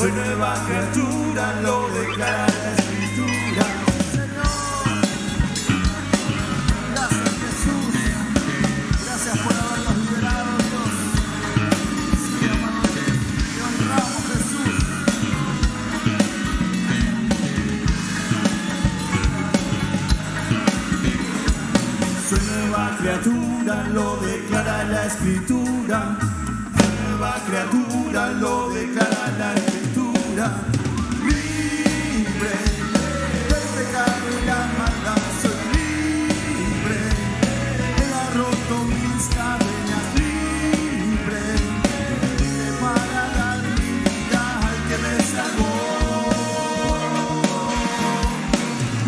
Soy nueva criatura, lo declara la Escritura. Señor, gracias Jesús, gracias por habernos liberado, Dios. Sí, amado Dios, te honramos, Jesús. Soy nueva criatura, lo declara la Escritura. Nueva criatura, lo declara la Escritura. Libre del pecado y la maldad, soy libre. Él ha roto mis cadenas, libre para dar mi vida al que me salvó.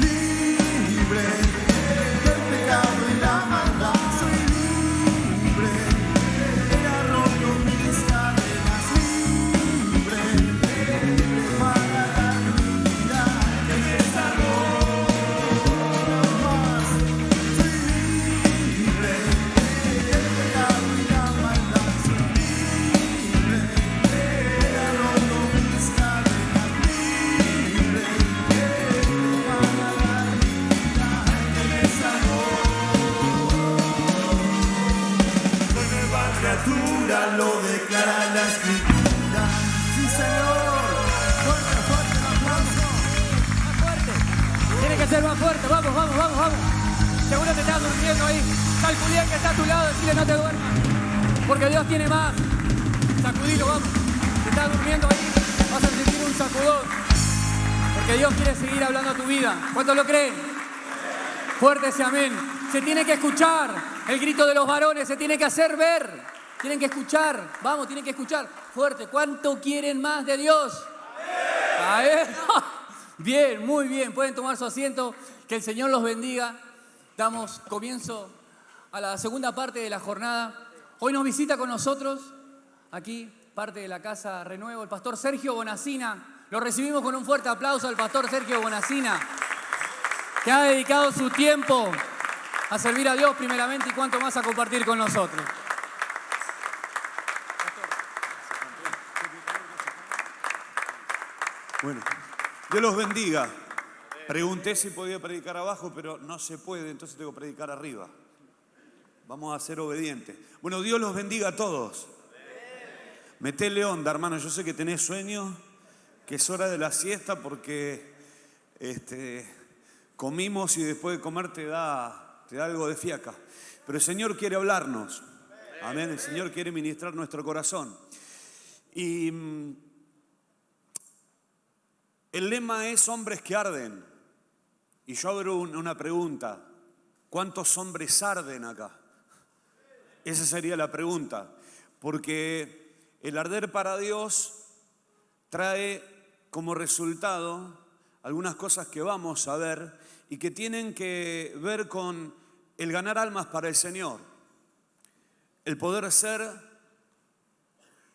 Libre del pecado y la maldad, soy libre. Él ha roto mis cadenas, libre para dar mi vida al que me salvó. Más, soy libre del pecado y la maldad, soy libre. Él ha roto mis cadenas, libre para dar mi vida al que me salvó. Soy nueva criatura, lo declara la Escritura. Sí, Señor. Fuerte, fuerte el aplauso. Más fuerte. Tiene que ser más fuerte. Vamos, vamos, vamos, vamos. Seguro te estás durmiendo ahí. Al Julián que está a tu lado, decirle no te duermas. Porque Dios tiene más. Sacudilo, vamos. Si estás durmiendo ahí, vas a sentir un sacudón. Porque Dios quiere seguir hablando a tu vida. ¿Cuántos lo creen? Fuerte ese amén. Se tiene que escuchar el grito de los varones, se tiene que hacer ver. Tienen que escuchar, vamos, tienen que escuchar. Fuerte, ¿cuánto quieren más de Dios? A ver. Bien, muy bien, pueden tomar su asiento. Que el Señor los bendiga. Damos comienzo a la segunda parte de la jornada. Hoy nos visita con nosotros, aquí, parte de la Casa Renuevo, el pastor Sergio Bonacina. Lo recibimos con un fuerte aplauso al pastor Sergio Bonacina, que ha dedicado su tiempo a servir a Dios primeramente y cuanto más a compartir con nosotros. Bueno, Dios los bendiga. Pregunté si podía predicar abajo, pero no se puede, entonces tengo que predicar arriba. Vamos a ser obedientes. Bueno, Dios los bendiga a todos. Metele onda, hermano. Yo sé que tenés sueño, que es hora de la siesta porque comimos y después de comer te da algo de fiaca. Pero el Señor quiere hablarnos. Amén. El Señor quiere ministrar nuestro corazón. Y el lema es hombres que arden. Y yo abro una pregunta. ¿Cuántos hombres arden acá? Esa sería la pregunta. Porque el arder para Dios trae como resultado algunas cosas que vamos a ver y que tienen que ver con el ganar almas para el Señor. El poder ser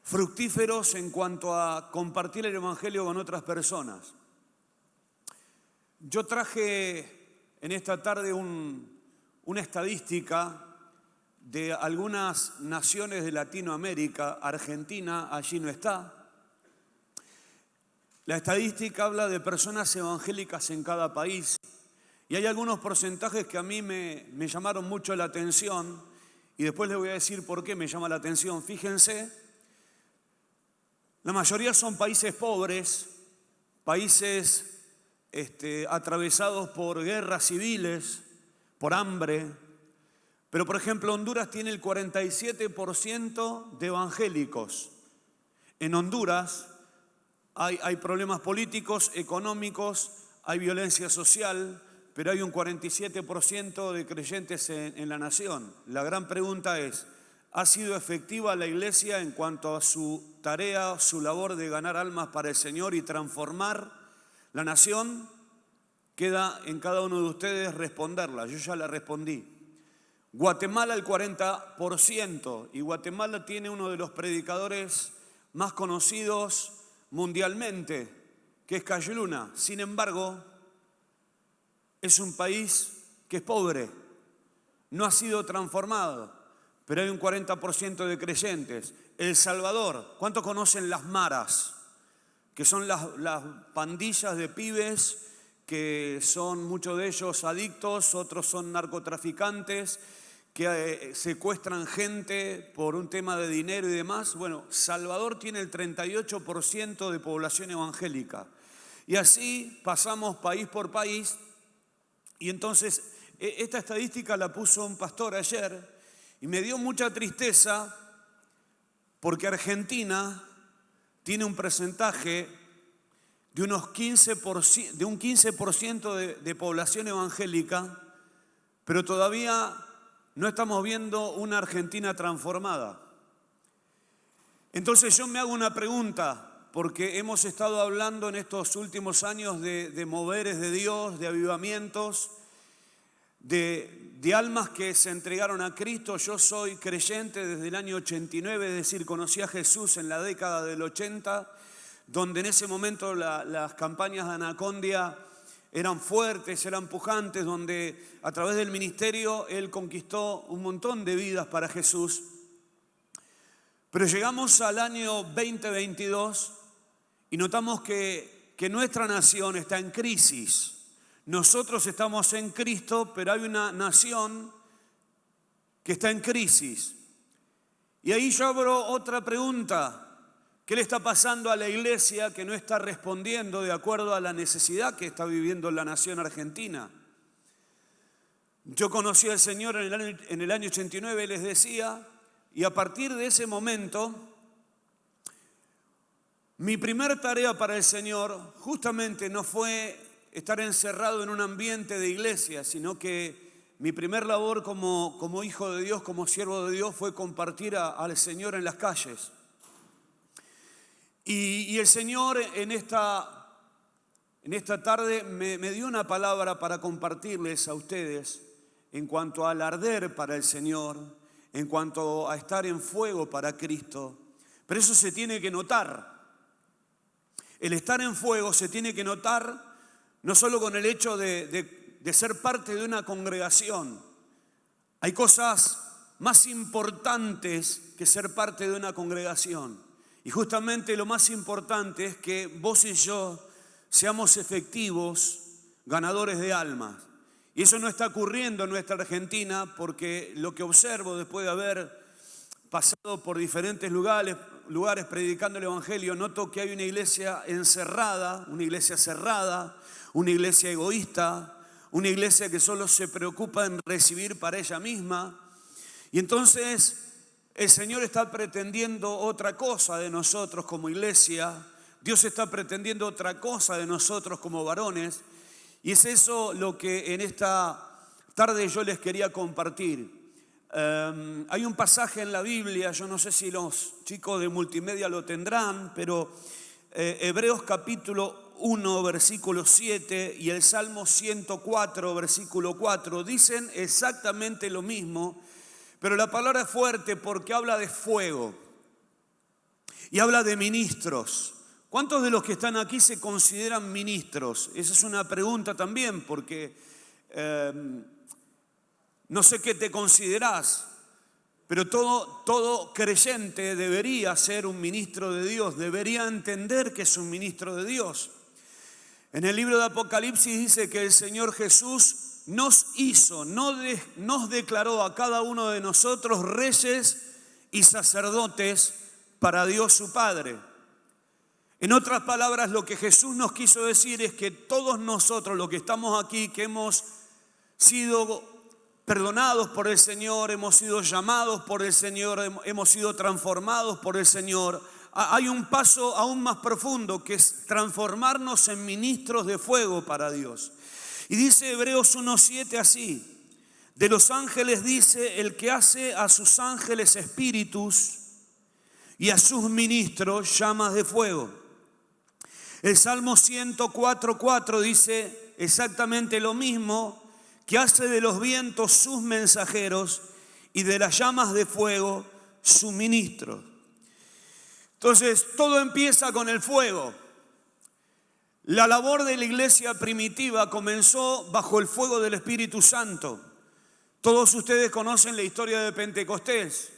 fructíferos en cuanto a compartir el Evangelio con otras personas. Yo traje en esta tarde una estadística de algunas naciones de Latinoamérica. Argentina allí no está. La estadística habla de personas evangélicas en cada país y hay algunos porcentajes que a mí me llamaron mucho la atención y después les voy a decir por qué me llama la atención. Fíjense, la mayoría son países pobres, países atravesados por guerras civiles, por hambre. Pero, por ejemplo, Honduras tiene el 47% de evangélicos. En Honduras hay problemas políticos, económicos, hay violencia social, pero hay un 47% de creyentes en la nación. La gran pregunta es, ¿ha sido efectiva la iglesia en cuanto a su tarea, su labor de ganar almas para el Señor y transformar la nación? Queda en cada uno de ustedes responderla. Yo ya la respondí. Guatemala el 40%, y Guatemala tiene uno de los predicadores más conocidos mundialmente, que es Cayo Luna. Sin embargo, es un país que es pobre, no ha sido transformado, pero hay un 40% de creyentes. El Salvador, ¿cuántos conocen las maras? que son las pandillas de pibes que son muchos de ellos adictos, otros son narcotraficantes, que secuestran gente por un tema de dinero y demás. Bueno, Salvador tiene el 38% de población evangélica. Y así pasamos país por país. Y entonces, esta estadística la puso un pastor ayer y me dio mucha tristeza porque Argentina tiene un porcentaje de un 15% de población evangélica, pero todavía no estamos viendo una Argentina transformada. Entonces yo me hago una pregunta, porque hemos estado hablando en estos últimos años de moveres de Dios, de avivamientos, de almas que se entregaron a Cristo. Yo soy creyente desde el año 89, es decir, conocí a Jesús en la década del 80, donde en ese momento las campañas de Anacondia eran fuertes, eran pujantes, donde a través del ministerio Él conquistó un montón de vidas para Jesús. Pero llegamos al año 2022 y notamos que nuestra nación está en crisis. Nosotros estamos en Cristo, pero hay una nación que está en crisis. Y ahí yo abro otra pregunta. ¿Qué le está pasando a la iglesia que no está respondiendo de acuerdo a la necesidad que está viviendo la nación argentina? Yo conocí al Señor en el año 89, les decía, y a partir de ese momento, mi primer tarea para el Señor justamente no fue estar encerrado en un ambiente de iglesia, sino que mi primer labor como hijo de Dios, como siervo de Dios, fue compartir al Señor en las calles. Y el Señor en esta tarde me dio una palabra para compartirles a ustedes en cuanto al arder para el Señor, en cuanto a estar en fuego para Cristo. Pero eso se tiene que notar. El estar en fuego se tiene que notar no solo con el hecho de ser parte de una congregación. Hay cosas más importantes que ser parte de una congregación. Y justamente lo más importante es que vos y yo seamos efectivos ganadores de almas. Y eso no está ocurriendo en nuestra Argentina, porque lo que observo después de haber pasado por diferentes lugares predicando el Evangelio, noto que hay una iglesia encerrada, una iglesia cerrada, una iglesia egoísta, una iglesia que solo se preocupa en recibir para ella misma. Y entonces el Señor está pretendiendo otra cosa de nosotros como iglesia. Dios está pretendiendo otra cosa de nosotros como varones. Y es eso lo que en esta tarde yo les quería compartir. Hay un pasaje en la Biblia, yo no sé si los chicos de multimedia lo tendrán, pero Hebreos capítulo 1, versículo 7 y el Salmo 104, versículo 4 dicen exactamente lo mismo. Pero la palabra es fuerte porque habla de fuego y habla de ministros. ¿Cuántos de los que están aquí se consideran ministros? Esa es una pregunta también, porque no sé qué te considerás, pero todo creyente debería ser un ministro de Dios, debería entender que es un ministro de Dios. En el libro de Apocalipsis dice que el Señor Jesús nos declaró a cada uno de nosotros reyes y sacerdotes para Dios su Padre. En otras palabras, lo que Jesús nos quiso decir es que todos nosotros, los que estamos aquí, que hemos sido perdonados por el Señor, hemos sido llamados por el Señor, hemos sido transformados por el Señor, hay un paso aún más profundo, que es transformarnos en ministros de fuego para Dios. Y dice Hebreos 1:7 así: de los ángeles dice, el que hace a sus ángeles espíritus y a sus ministros llamas de fuego. El Salmo 104:4 dice exactamente lo mismo, que hace de los vientos sus mensajeros y de las llamas de fuego su ministro. Entonces todo empieza con el fuego. La labor de la iglesia primitiva comenzó bajo el fuego del Espíritu Santo. Todos ustedes conocen la historia de Pentecostés.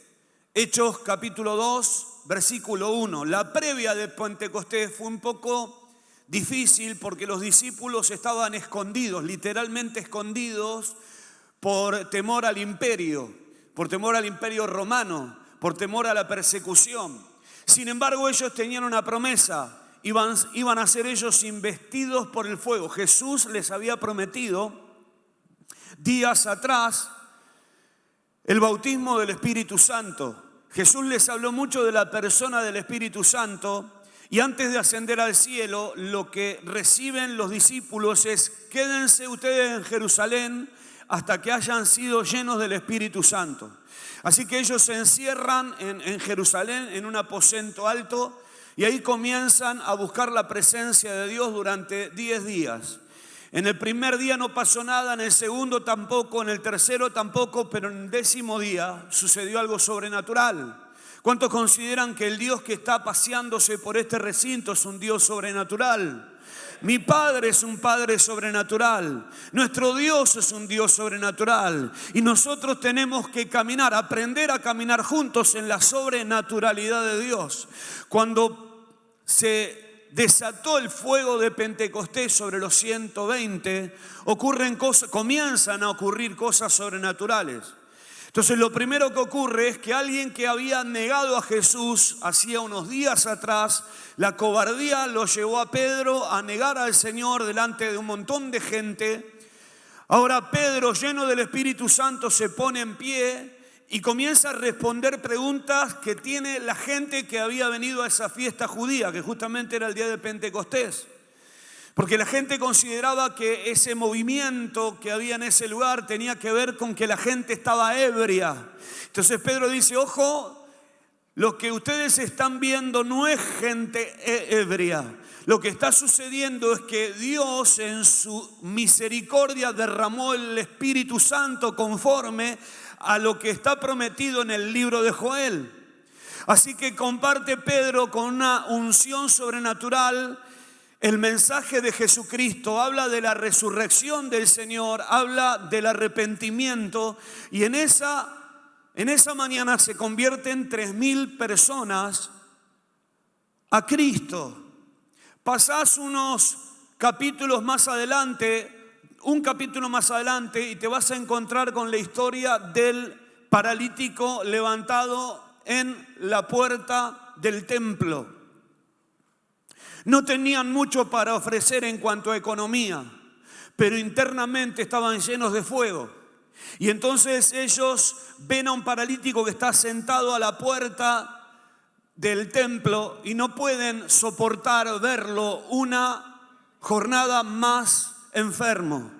Hechos capítulo 2, versículo 1. La previa de Pentecostés fue un poco difícil porque los discípulos estaban escondidos, literalmente escondidos, por temor al imperio romano, por temor a la persecución. Sin embargo, ellos tenían una promesa. Iban a ser ellos investidos por el fuego. Jesús les había prometido días atrás el bautismo del Espíritu Santo. Jesús les habló mucho de la persona del Espíritu Santo y antes de ascender al cielo, lo que reciben los discípulos es: quédense ustedes en Jerusalén hasta que hayan sido llenos del Espíritu Santo. Así que ellos se encierran en Jerusalén en un aposento alto y ahí comienzan a buscar la presencia de Dios durante 10 días. En el primer día no pasó nada, en el segundo tampoco, en el tercero tampoco, pero en el 10º día sucedió algo sobrenatural. ¿Cuántos consideran que el Dios que está paseándose por este recinto es un Dios sobrenatural? Mi Padre es un Padre sobrenatural. Nuestro Dios es un Dios sobrenatural. Y nosotros tenemos que caminar, aprender a caminar juntos en la sobrenaturalidad de Dios. Cuando se desató el fuego de Pentecostés sobre los 120, comienzan a ocurrir cosas sobrenaturales. Entonces lo primero que ocurre es que alguien que había negado a Jesús hacía unos días atrás, la cobardía lo llevó a Pedro a negar al Señor delante de un montón de gente. Ahora Pedro, lleno del Espíritu Santo, se pone en pie y comienza a responder preguntas que tiene la gente que había venido a esa fiesta judía, que justamente era el día de Pentecostés. Porque la gente consideraba que ese movimiento que había en ese lugar tenía que ver con que la gente estaba ebria. Entonces Pedro dice: ojo, lo que ustedes están viendo no es gente ebria. Lo que está sucediendo es que Dios en su misericordia derramó el Espíritu Santo conforme a lo que está prometido en el libro de Joel. Así que comparte Pedro con una unción sobrenatural el mensaje de Jesucristo, habla de la resurrección del Señor, habla del arrepentimiento y en esa mañana se convierten 3.000 personas a Cristo. Pasás unos capítulos más adelante, un capítulo más adelante y te vas a encontrar con la historia del paralítico levantado en la puerta del templo. No tenían mucho para ofrecer en cuanto a economía, pero internamente estaban llenos de fuego. Y entonces ellos ven a un paralítico que está sentado a la puerta del templo y no pueden soportar verlo una jornada más enfermo.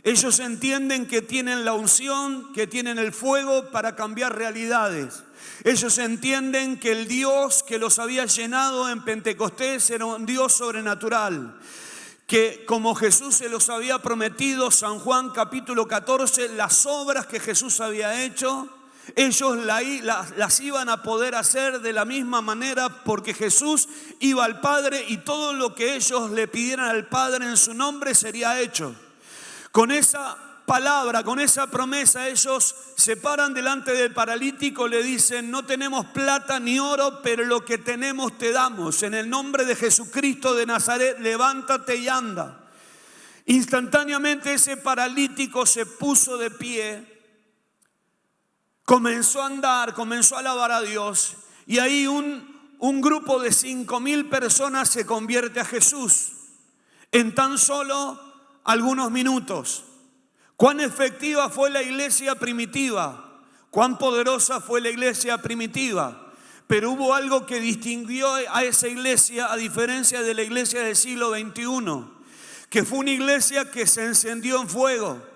Ellos entienden que tienen la unción, que tienen el fuego para cambiar realidades. Ellos entienden que el Dios que los había llenado en Pentecostés era un Dios sobrenatural. Que como Jesús se los había prometido, San Juan capítulo 14, las obras que Jesús había hecho, ellos las iban a poder hacer de la misma manera porque Jesús iba al Padre y todo lo que ellos le pidieran al Padre en su nombre sería hecho. Con esa palabra, con esa promesa, ellos se paran delante del paralítico, le dicen: no tenemos plata ni oro, pero lo que tenemos te damos. En el nombre de Jesucristo de Nazaret, levántate y anda. Instantáneamente ese paralítico se puso de pie, comenzó a andar, comenzó a alabar a Dios y ahí un grupo de 5.000 personas se convierte a Jesús en tan solo algunos minutos. Cuán efectiva fue la iglesia primitiva, cuán poderosa fue la iglesia primitiva, pero hubo algo que distinguió a esa iglesia a diferencia de la iglesia del siglo XXI, que fue una iglesia que se encendió en fuego,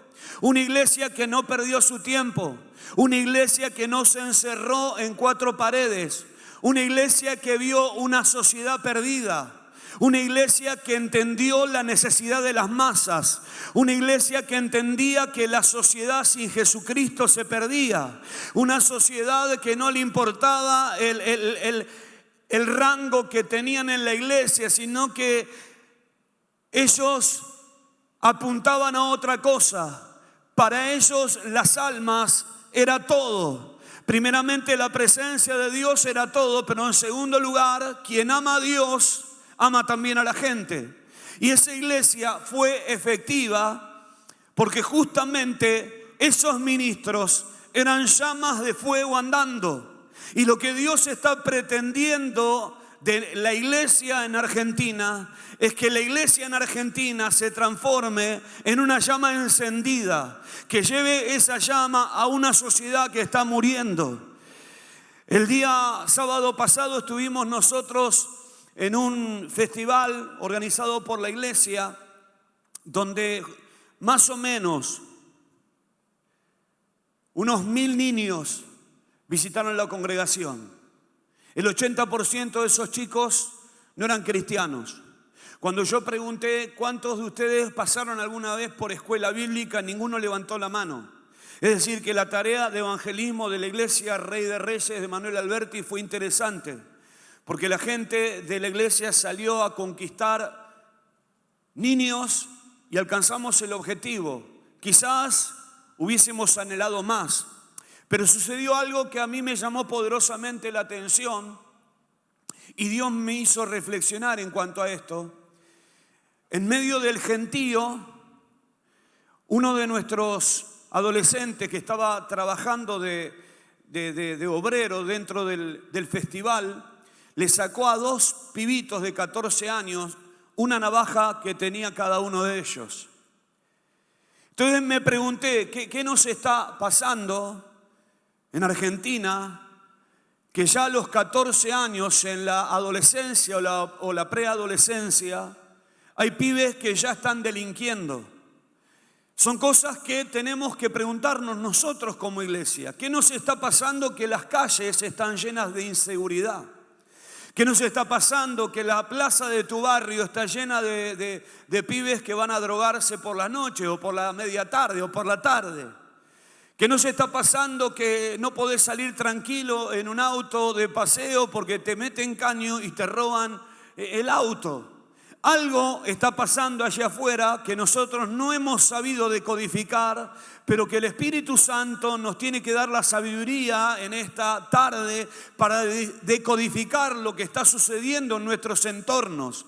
una iglesia que no perdió su tiempo, una iglesia que no se encerró en 4 paredes, una iglesia que vio una sociedad perdida. Una iglesia que entendió la necesidad de las masas. Una iglesia que entendía que la sociedad sin Jesucristo se perdía. Una sociedad que no le importaba el rango que tenían en la iglesia, sino que ellos apuntaban a otra cosa. Para ellos las almas era todo. Primeramente, la presencia de Dios era todo, pero en segundo lugar, quien ama a Dios, ama también a la gente. Y esa iglesia fue efectiva porque justamente esos ministros eran llamas de fuego andando. Y lo que Dios está pretendiendo de la iglesia en Argentina es que la iglesia en Argentina se transforme en una llama encendida, que lleve esa llama a una sociedad que está muriendo. El día sábado pasado estuvimos nosotros en un festival organizado por la iglesia donde más o menos unos 1000 niños visitaron la congregación. El 80% de esos chicos no eran cristianos. Cuando yo pregunté cuántos de ustedes pasaron alguna vez por escuela bíblica, ninguno levantó la mano. Es decir, que la tarea de evangelismo de la iglesia Rey de Reyes de Manuel Alberti fue interesante, porque la gente de la iglesia salió a conquistar niños y alcanzamos el objetivo. Quizás hubiésemos anhelado más, pero sucedió algo que a mí me llamó poderosamente la atención y Dios me hizo reflexionar en cuanto a esto. En medio del gentío, uno de nuestros adolescentes que estaba trabajando de obrero dentro del festival, le sacó a 2 pibitos de 14 años una navaja que tenía cada uno de ellos. Entonces me pregunté, ¿qué nos está pasando en Argentina? Que ya a los 14 años, en la adolescencia o la preadolescencia, hay pibes que ya están delinquiendo. Son cosas que tenemos que preguntarnos nosotros como iglesia. ¿Qué nos está pasando que las calles están llenas de inseguridad? ¿Qué nos está pasando que la plaza de tu barrio está llena de pibes que van a drogarse por la noche o por la media tarde o por la tarde? ¿Qué nos está pasando que no podés salir tranquilo en un auto de paseo porque te meten caño y te roban el auto? Algo está pasando allá afuera que nosotros no hemos sabido decodificar, pero que el Espíritu Santo nos tiene que dar la sabiduría en esta tarde para decodificar lo que está sucediendo en nuestros entornos.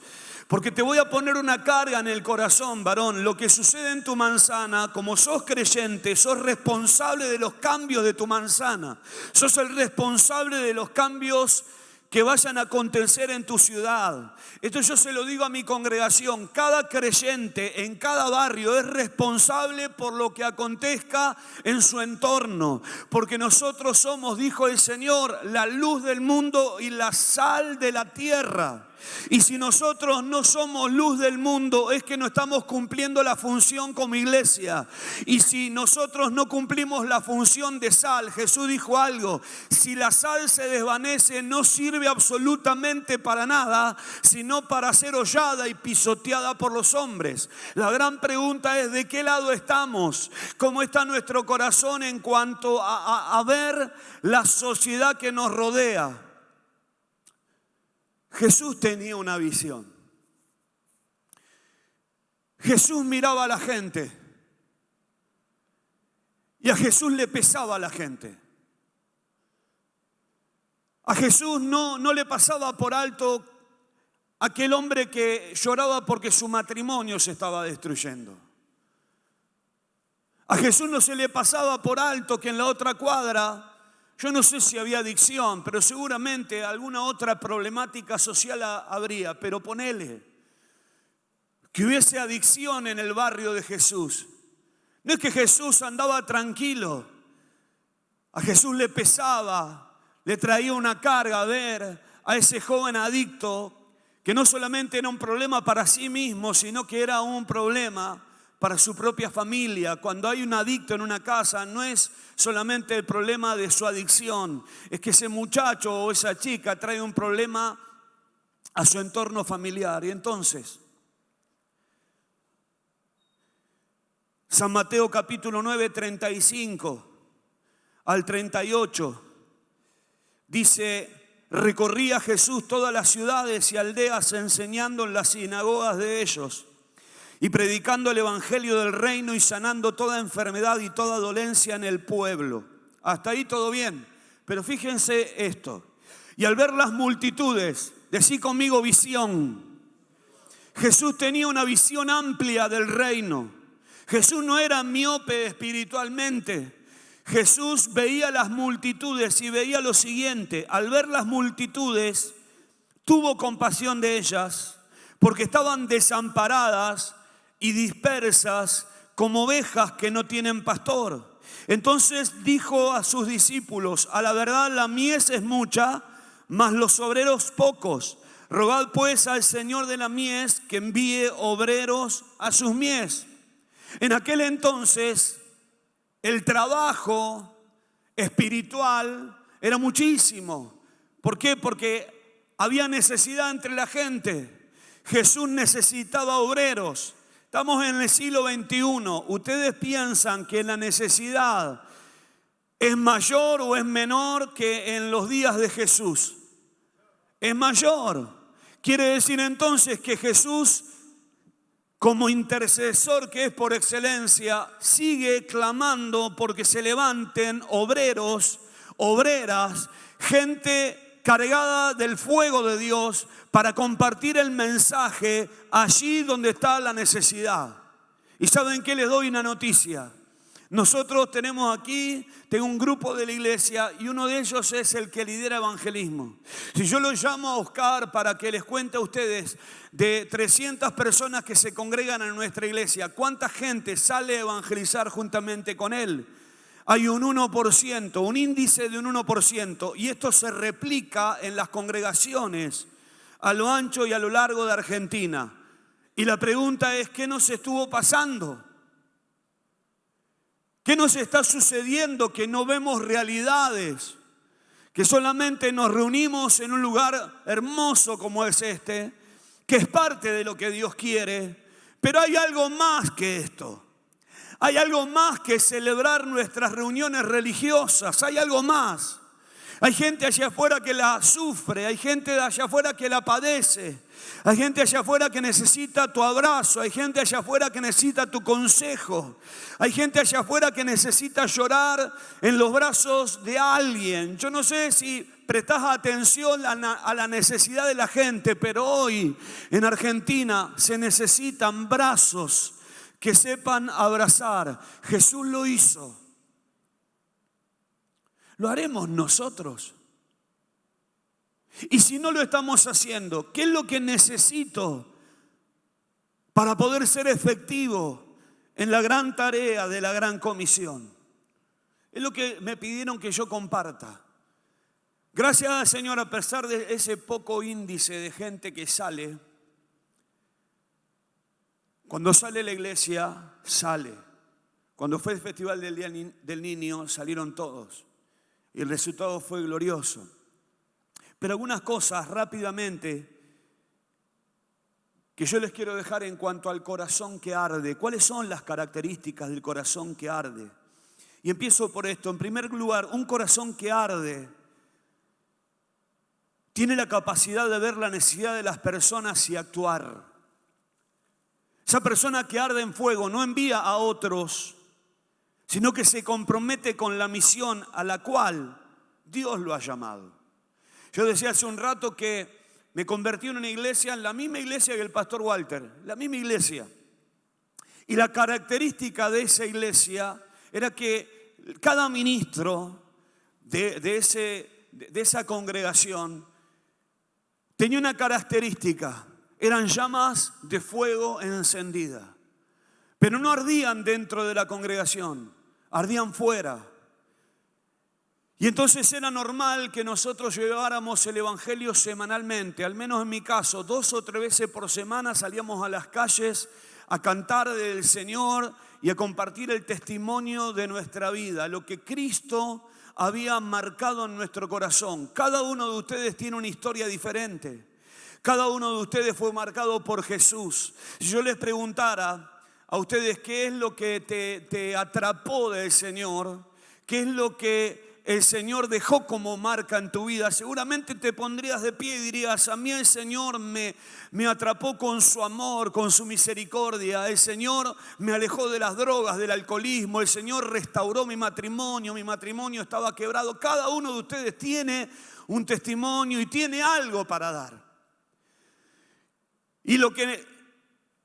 Porque te voy a poner una carga en el corazón, varón. Lo que sucede en tu manzana, como sos creyente, sos responsable de los cambios de tu manzana. Sos el responsable de los cambios que vayan a acontecer en tu ciudad. Esto yo se lo digo a mi congregación. Cada creyente en cada barrio es responsable por lo que acontezca en su entorno. Porque nosotros somos, dijo el Señor, la luz del mundo y la sal de la tierra. Y si nosotros no somos luz del mundo, es que no estamos cumpliendo la función como iglesia. Y si nosotros no cumplimos la función de sal, Jesús dijo algo: si la sal se desvanece, no sirve absolutamente para nada, sino para ser hollada y pisoteada por los hombres. La gran pregunta es: ¿de qué lado estamos? ¿Cómo está nuestro corazón en cuanto a ver la sociedad que nos rodea? Jesús tenía una visión. Jesús miraba a la gente y a Jesús le pesaba a la gente. A Jesús no le pasaba por alto aquel hombre que lloraba porque su matrimonio se estaba destruyendo. A Jesús no se le pasaba por alto que en la otra cuadra, yo no sé si había adicción, pero seguramente alguna otra problemática social habría. Pero ponele que hubiese adicción en el barrio de Jesús. No es que Jesús andaba tranquilo. A Jesús le pesaba, le traía una carga ver a ese joven adicto que no solamente era un problema para sí mismo, sino que era un problema para su propia familia. Cuando hay un adicto en una casa, no es solamente el problema de su adicción, es que ese muchacho o esa chica trae un problema a su entorno familiar. Y entonces, San Mateo capítulo 9, 35 al 38, dice: recorría Jesús todas las ciudades y aldeas enseñando en las sinagogas de ellos y predicando el evangelio del reino y sanando toda enfermedad y toda dolencia en el pueblo. Hasta ahí todo bien. Pero fíjense esto. Y al ver las multitudes, decí conmigo visión. Jesús tenía una visión amplia del reino. Jesús no era miope espiritualmente. Jesús veía las multitudes y veía lo siguiente. Al ver las multitudes, tuvo compasión de ellas porque estaban desamparadas y dispersas como ovejas que no tienen pastor. Entonces dijo a sus discípulos: a la verdad la mies es mucha, mas los obreros pocos. Rogad pues al Señor de la mies que envíe obreros a sus mies. En aquel entonces el trabajo espiritual era muchísimo. ¿Por qué? Porque había necesidad entre la gente. Jesús necesitaba obreros. Estamos en el siglo XXI. ¿Ustedes piensan que la necesidad es mayor o es menor que en los días de Jesús? Es mayor. Quiere decir entonces que Jesús, como intercesor que es por excelencia, sigue clamando porque se levanten obreros, obreras, gente cargada del fuego de Dios para compartir el mensaje allí donde está la necesidad. ¿Y saben qué? Les doy una noticia. Nosotros tenemos aquí, tengo un grupo de la iglesia y uno de ellos es el que lidera evangelismo. Si yo lo llamo a Oscar para que les cuente a ustedes de 300 personas que se congregan en nuestra iglesia, ¿cuánta gente sale a evangelizar juntamente con él? Hay un 1%, un índice de un 1%, y esto se replica en las congregaciones a lo ancho y a lo largo de Argentina. Y la pregunta es, ¿qué nos estuvo pasando? ¿Qué nos está sucediendo que no vemos realidades? Que solamente nos reunimos en un lugar hermoso como es este, que es parte de lo que Dios quiere, pero hay algo más que esto. Hay algo más que celebrar nuestras reuniones religiosas, hay algo más. Hay gente allá afuera que la sufre, hay gente allá afuera que la padece, hay gente allá afuera que necesita tu abrazo, hay gente allá afuera que necesita tu consejo, hay gente allá afuera que necesita llorar en los brazos de alguien. Yo no sé si prestás atención a la necesidad de la gente, pero hoy en Argentina se necesitan brazos que sepan abrazar. Jesús lo hizo. ¿Lo haremos nosotros? Y si no lo estamos haciendo, ¿qué es lo que necesito para poder ser efectivo en la gran tarea de la gran comisión? Es lo que me pidieron que yo comparta. Gracias al Señor, a pesar de ese poco índice de gente que sale, cuando sale la iglesia, sale. Cuando fue el Festival del Día del Niño, salieron todos. Y el resultado fue glorioso. Pero algunas cosas rápidamente que yo les quiero dejar en cuanto al corazón que arde. ¿Cuáles son las características del corazón que arde? Y empiezo por esto. En primer lugar, un corazón que arde tiene la capacidad de ver la necesidad de las personas y actuar. Esa persona que arde en fuego no envía a otros, sino que se compromete con la misión a la cual Dios lo ha llamado. Yo decía hace un rato que me convertí en una iglesia, en la misma iglesia que el pastor Walter, la misma iglesia. Y la característica de esa iglesia era que cada ministro de esa congregación tenía una característica, eran llamas de fuego encendida. Pero no ardían dentro de la congregación, ardían fuera. Y entonces era normal que nosotros lleváramos el evangelio semanalmente, al menos en mi caso, 2 o 3 veces por semana salíamos a las calles a cantar del Señor y a compartir el testimonio de nuestra vida, lo que Cristo había marcado en nuestro corazón. Cada uno de ustedes tiene una historia diferente. Cada uno de ustedes fue marcado por Jesús. Si yo les preguntara a ustedes qué es lo que te atrapó del Señor, qué es lo que el Señor dejó como marca en tu vida, seguramente te pondrías de pie y dirías: a mí el Señor me atrapó con su amor, con su misericordia. El Señor me alejó de las drogas, del alcoholismo. El Señor restauró mi matrimonio estaba quebrado. Cada uno de ustedes tiene un testimonio y tiene algo para dar. Y lo que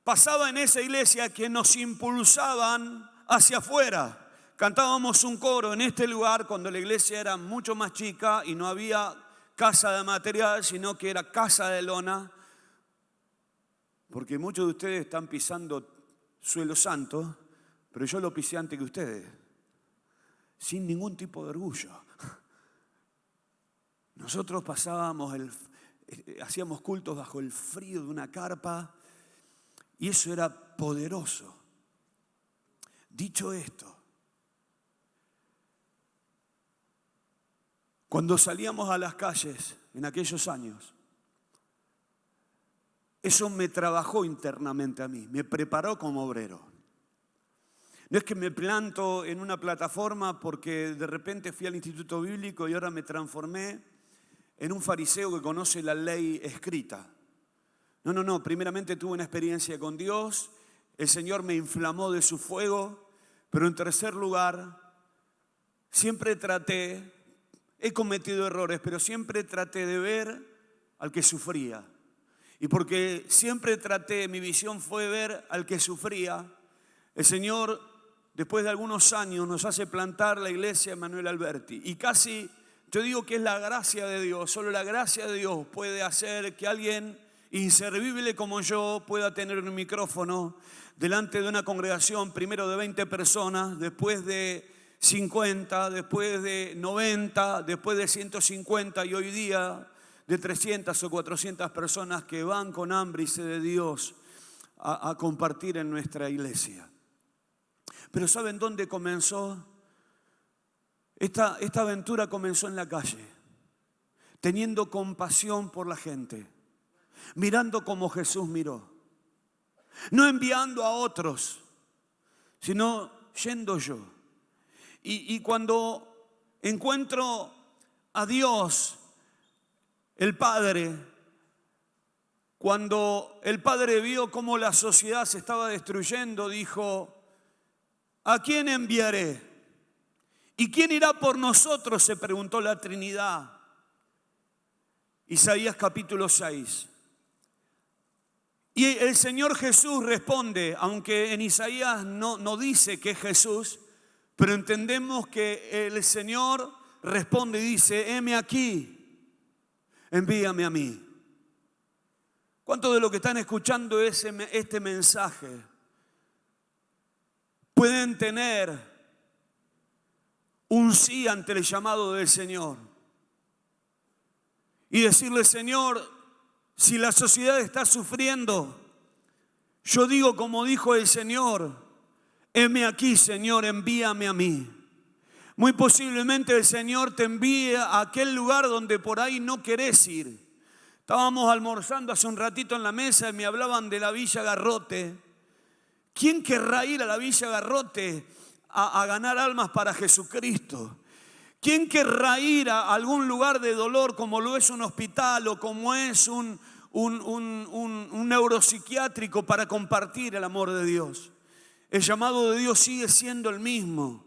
pasaba en esa iglesia es que nos impulsaban hacia afuera. Cantábamos un coro en este lugar cuando la iglesia era mucho más chica y no había casa de material, sino que era casa de lona. Porque muchos de ustedes están pisando suelo santo, pero yo lo pisé antes que ustedes, sin ningún tipo de orgullo. Nosotros hacíamos cultos bajo el frío de una carpa y eso era poderoso. Dicho esto, cuando salíamos a las calles en aquellos años, eso me trabajó internamente a mí, me preparó como obrero. No es que me planto en una plataforma porque de repente fui al instituto bíblico y ahora me transformé en un fariseo que conoce la ley escrita. No, primeramente tuve una experiencia con Dios, el Señor me inflamó de su fuego, pero en tercer lugar, siempre he cometido errores, pero siempre traté de ver al que sufría. Y porque siempre mi visión fue ver al que sufría, el Señor, después de algunos años, nos hace plantar la iglesia Emanuel Alberti. Y casi, yo digo que es la gracia de Dios, solo la gracia de Dios puede hacer que alguien inservible como yo pueda tener un micrófono delante de una congregación, primero de 20 personas, después de 50, después de 90, después de 150 y hoy día de 300 o 400 personas que van con hambre y sed de Dios a compartir en nuestra iglesia. Pero ¿saben dónde comenzó? Esta aventura comenzó en la calle, teniendo compasión por la gente, mirando como Jesús miró, no enviando a otros, sino yendo yo. Y cuando encuentro a Dios, el Padre, cuando el Padre vio cómo la sociedad se estaba destruyendo, dijo: ¿a quién enviaré? ¿Y quién irá por nosotros?, se preguntó la Trinidad. Isaías capítulo 6. Y el Señor Jesús responde, aunque en Isaías no dice que es Jesús, pero entendemos que el Señor responde y dice: heme aquí, envíame a mí. ¿Cuántos de los que están escuchando este mensaje pueden tener un sí ante el llamado del Señor? Y decirle: Señor, si la sociedad está sufriendo, yo digo como dijo el Señor: heme aquí, Señor, envíame a mí. Muy posiblemente el Señor te envíe a aquel lugar donde por ahí no querés ir. Estábamos almorzando hace un ratito en la mesa y me hablaban de la Villa Garrote. ¿Quién querrá ir a la Villa Garrote a ganar almas para Jesucristo? ¿Quién querrá ir a algún lugar de dolor como lo es un hospital o como es un neuropsiquiátrico para compartir el amor de Dios? El llamado de Dios sigue siendo el mismo.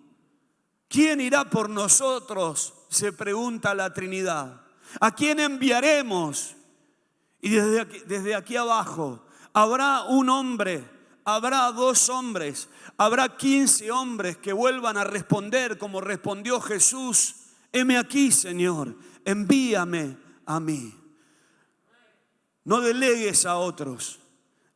¿Quién irá por nosotros?, se pregunta la Trinidad. ¿A quién enviaremos? Y desde aquí abajo habrá un hombre, habrá 2 hombres, habrá 15 hombres que vuelvan a responder como respondió Jesús: heme aquí, Señor, envíame a mí. No delegues a otros,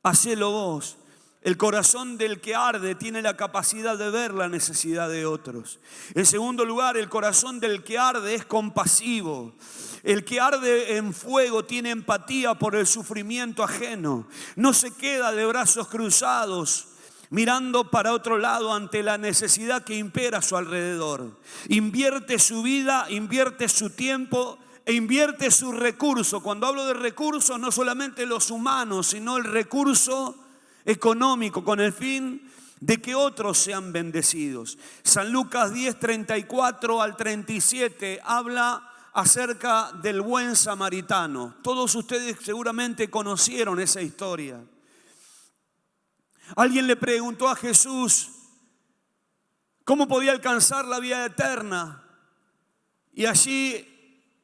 hacelo vos. El corazón del que arde tiene la capacidad de ver la necesidad de otros. En segundo lugar, el corazón del que arde es compasivo. El que arde en fuego tiene empatía por el sufrimiento ajeno. No se queda de brazos cruzados mirando para otro lado ante la necesidad que impera a su alrededor. Invierte su vida, invierte su tiempo e invierte sus recursos. Cuando hablo de recursos, no solamente los humanos, sino el recurso económico, con el fin de que otros sean bendecidos. San Lucas 10, 34 al 37 habla acerca del buen samaritano. Todos ustedes seguramente conocieron esa historia. Alguien le preguntó a Jesús cómo podía alcanzar la vida eterna. Y allí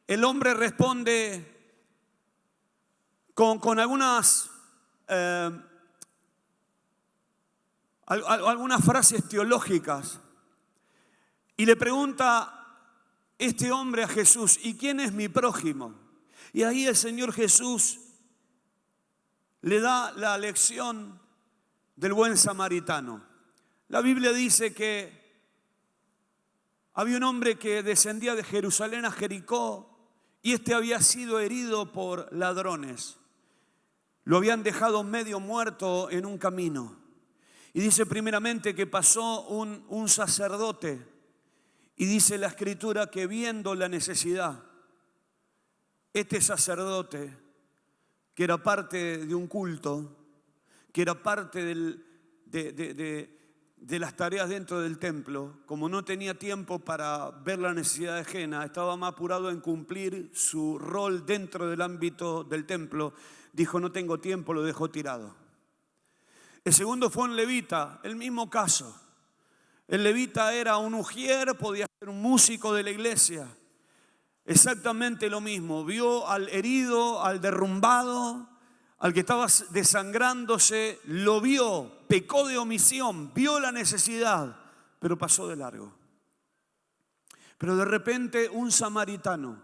el hombre responde con algunas frases teológicas. Y le pregunta este hombre a Jesús: ¿y quién es mi prójimo? Y ahí el Señor Jesús le da la lección del buen samaritano. La Biblia dice que había un hombre que descendía de Jerusalén a Jericó y este había sido herido por ladrones. Lo habían dejado medio muerto en un camino. Y dice primeramente que pasó un sacerdote. Y dice la Escritura que viendo la necesidad, este sacerdote, que era parte de un culto, que era parte de las tareas dentro del templo, como no tenía tiempo para ver la necesidad ajena, estaba más apurado en cumplir su rol dentro del ámbito del templo, dijo: no tengo tiempo, lo dejó tirado. El segundo fue un levita, el mismo caso. El levita era un ujier, podía ser un músico de la iglesia. Exactamente lo mismo. Vio al herido, al derrumbado, al que estaba desangrándose, lo vio, pecó de omisión, vio la necesidad, pero pasó de largo. Pero de repente un samaritano,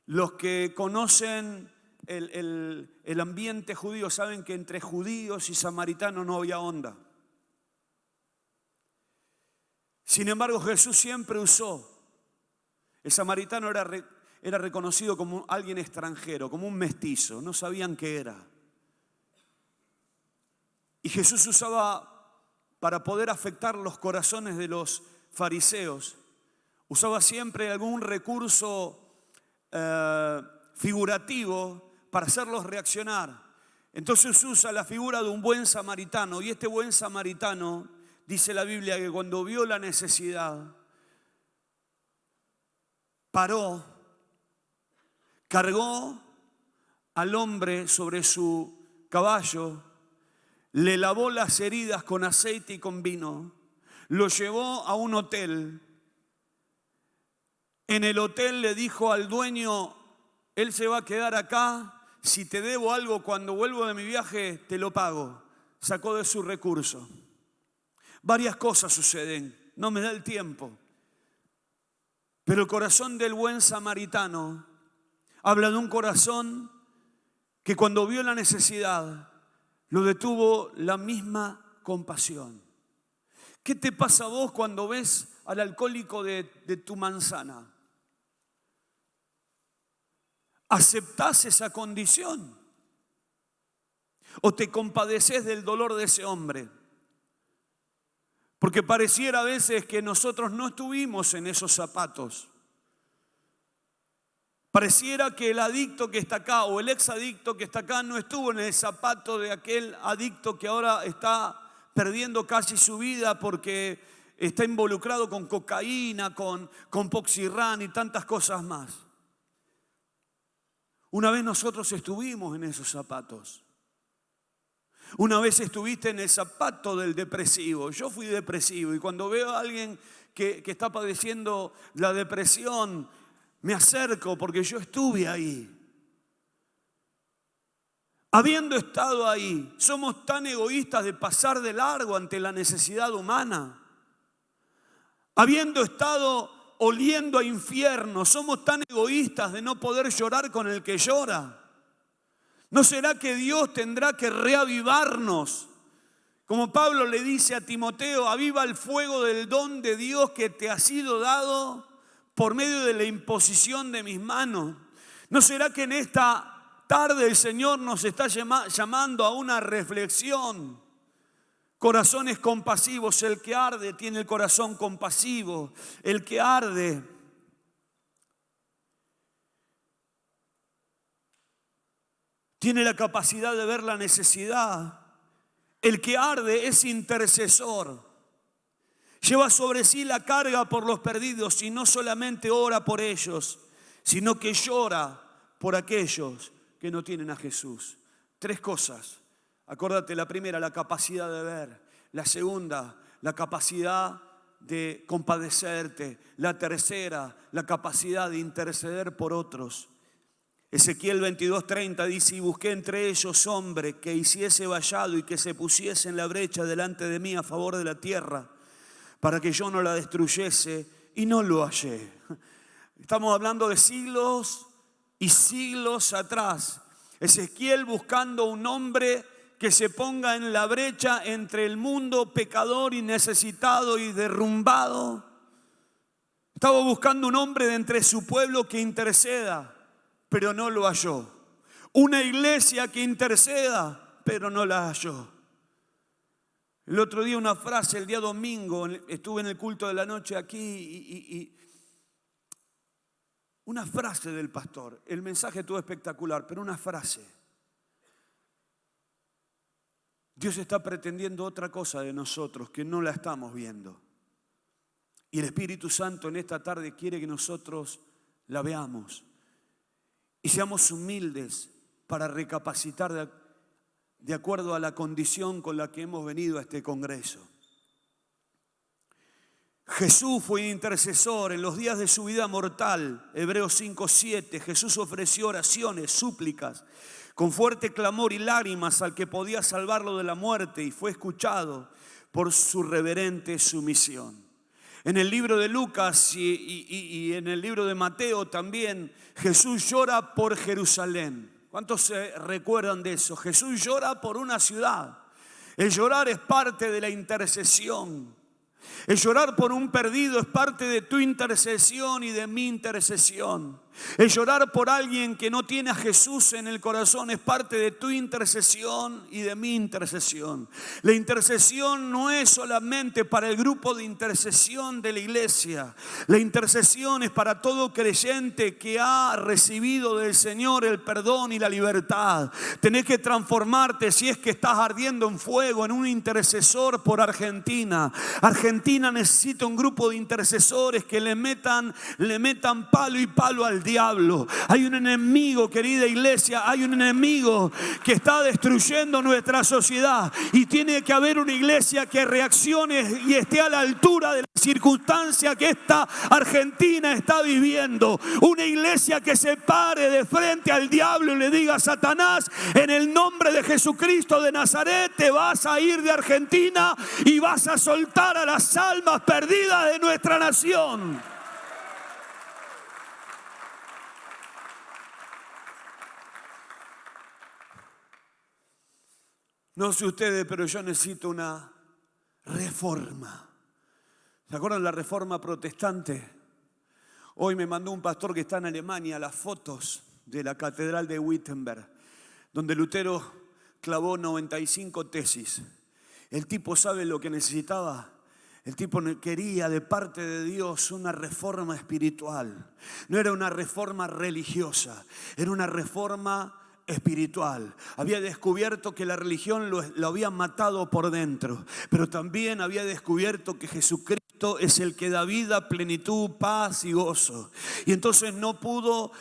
los que conocen el ambiente judío saben que entre judíos y samaritanos no había onda. Sin embargo, Jesús siempre usó. El samaritano era reconocido como alguien extranjero, como un mestizo. No sabían qué era. Y Jesús usaba, para poder afectar los corazones de los fariseos, usaba siempre algún recurso figurativo para hacerlos reaccionar. Entonces usa la figura de un buen samaritano. Y este buen samaritano, dice la Biblia, que cuando vio la necesidad, paró, cargó al hombre sobre su caballo, le lavó las heridas con aceite y con vino, lo llevó a un hotel. En el hotel le dijo al dueño: él se va a quedar acá, si te debo algo cuando vuelvo de mi viaje te lo pago. Sacó de su recurso. Varias cosas suceden, no me da el tiempo. Pero el corazón del buen samaritano habla de un corazón que cuando vio la necesidad lo detuvo la misma compasión. ¿Qué te pasa a vos cuando ves al alcohólico de tu manzana? ¿Aceptás esa condición? ¿O te compadeces del dolor de ese hombre? Porque pareciera a veces que nosotros no estuvimos en esos zapatos. Pareciera que el adicto que está acá o el exadicto que está acá no estuvo en el zapato de aquel adicto que ahora está perdiendo casi su vida porque está involucrado con cocaína, con Poxirrán y tantas cosas más. Una vez nosotros estuvimos en esos zapatos. Una vez estuviste en el zapato del depresivo. Yo fui depresivo y cuando veo a alguien que está padeciendo la depresión, me acerco porque yo estuve ahí. Habiendo estado ahí, somos tan egoístas de pasar de largo ante la necesidad humana. Habiendo estado oliendo a infierno, somos tan egoístas de no poder llorar con el que llora. ¿No será que Dios tendrá que reavivarnos? Como Pablo le dice a Timoteo: aviva el fuego del don de Dios que te ha sido dado por medio de la imposición de mis manos. ¿No será que en esta tarde el Señor nos está llamando a una reflexión? Corazones compasivos. El que arde tiene el corazón compasivo. El que arde tiene la capacidad de ver la necesidad. el que arde es intercesor. Lleva sobre sí la carga por los perdidos y no solamente ora por ellos, sino que llora por aquellos que no tienen a Jesús. 3 cosas. Acuérdate, la primera, la capacidad de ver. La segunda, la capacidad de compadecerte. La tercera, la capacidad de interceder por otros. Ezequiel 22:30 dice: y busqué entre ellos hombre que hiciese vallado y que se pusiese en la brecha delante de mí a favor de la tierra, para que yo no la destruyese, y no lo hallé. Estamos hablando de siglos y siglos atrás. Ezequiel buscando un hombre que se ponga en la brecha entre el mundo pecador y necesitado y derrumbado. Estaba buscando un hombre de entre su pueblo que interceda, pero no lo halló. Una iglesia que interceda, pero no la halló. El otro día una frase, el día domingo, estuve en el culto de la noche aquí y una frase del pastor. El mensaje estuvo espectacular, pero una frase. Dios está pretendiendo otra cosa de nosotros que no la estamos viendo. Y el Espíritu Santo en esta tarde quiere que nosotros la veamos y seamos humildes para recapacitar de acuerdo a la condición con la que hemos venido a este congreso. Jesús fue intercesor en los días de su vida mortal. Hebreos 5:7. Jesús ofreció oraciones, súplicas, con fuerte clamor y lágrimas al que podía salvarlo de la muerte, y fue escuchado por su reverente sumisión. En el libro de Lucas y en el libro de Mateo también Jesús llora por Jerusalén. ¿Cuántos se recuerdan de eso? Jesús llora por una ciudad. El llorar es parte de la intercesión. El llorar por un perdido es parte de tu intercesión y de mi intercesión. El llorar por alguien que no tiene a Jesús en el corazón es parte de tu intercesión y de mi intercesión. La intercesión no es solamente para el grupo de intercesión de la iglesia. La intercesión es para todo creyente que ha recibido del Señor el perdón y la libertad. Tenés que transformarte, si es que estás ardiendo en fuego, en un intercesor por Argentina. Argentina necesita un grupo de intercesores que le metan palo y palo al diablo. Hay un enemigo, querida iglesia, hay un enemigo que está destruyendo nuestra sociedad, y tiene que haber una iglesia que reaccione y esté a la altura de la circunstancia que esta Argentina está viviendo. Una iglesia que se pare de frente al diablo y le diga: Satanás, en el nombre de Jesucristo de Nazaret, te vas a ir de Argentina y vas a soltar a las almas perdidas de nuestra nación. No sé ustedes, pero yo necesito una reforma. ¿Se acuerdan la reforma protestante? Hoy me mandó un pastor que está en Alemania las fotos de la catedral de Wittenberg, donde Lutero clavó 95 tesis. El tipo sabe lo que necesitaba. El tipo quería de parte de Dios una reforma espiritual. No era una reforma religiosa, era una reforma espiritual. Había descubierto que la religión lo había matado por dentro, pero también había descubierto que Jesucristo es el que da vida, plenitud, paz y gozo. Y entonces no pudo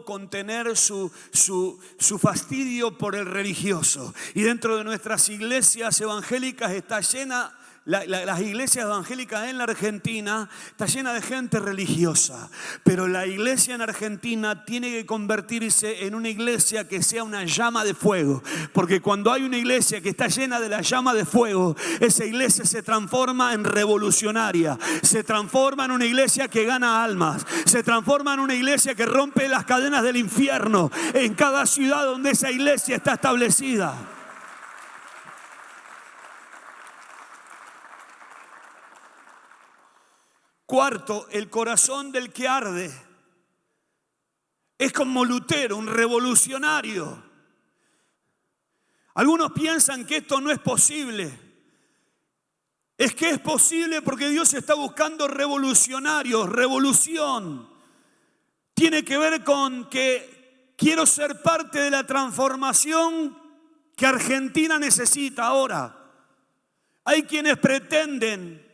contener su fastidio por el religioso. Y dentro de nuestras iglesias evangélicas está llena. Las iglesias evangélicas en la Argentina está llena de gente religiosa, pero la iglesia en Argentina tiene que convertirse en una iglesia que sea una llama de fuego, porque cuando hay una iglesia que está llena de la llama de fuego, esa iglesia se transforma en revolucionaria, se transforma en una iglesia que gana almas, se transforma en una iglesia que rompe las cadenas del infierno en cada ciudad donde esa iglesia está establecida. Cuarto, el corazón del que arde es como Lutero, un revolucionario. Algunos piensan que esto no es posible. Es que es posible porque Dios está buscando revolucionarios. Revolución tiene que ver con que quiero ser parte de la transformación que Argentina necesita ahora. Hay quienes pretenden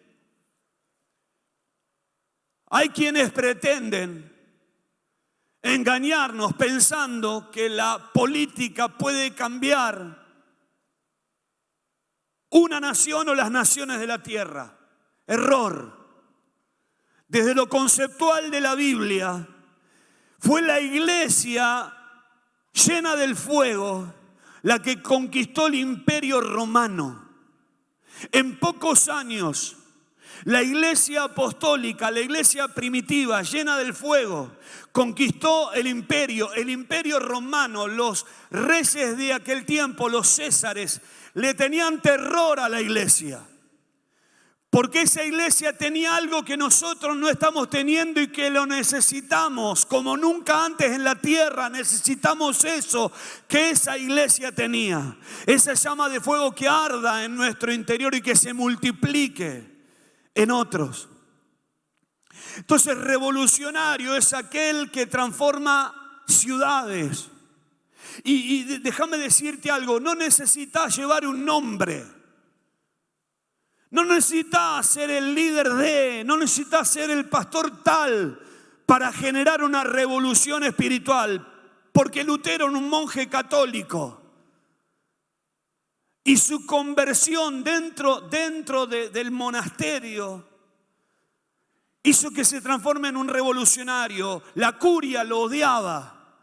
engañarnos pensando que la política puede cambiar una nación o las naciones de la tierra. Error. Desde lo conceptual de la Biblia, fue la iglesia llena del fuego la que conquistó el imperio romano. En pocos años, la iglesia apostólica, la iglesia primitiva, llena del fuego, conquistó el imperio romano. Los reyes de aquel tiempo, los césares, le tenían terror a la iglesia. Porque esa iglesia tenía algo que nosotros no estamos teniendo y que lo necesitamos. Como nunca antes en la tierra necesitamos eso que esa iglesia tenía. Esa llama de fuego que arda en nuestro interior y que se multiplique en otros. Entonces, revolucionario es aquel que transforma ciudades. Y déjame decirte algo, no necesitas llevar un nombre. No necesitas ser el líder no necesitas ser el pastor tal para generar una revolución espiritual. Porque Lutero era un monje católico. Y su conversión dentro del monasterio hizo que se transforme en un revolucionario. La curia lo odiaba.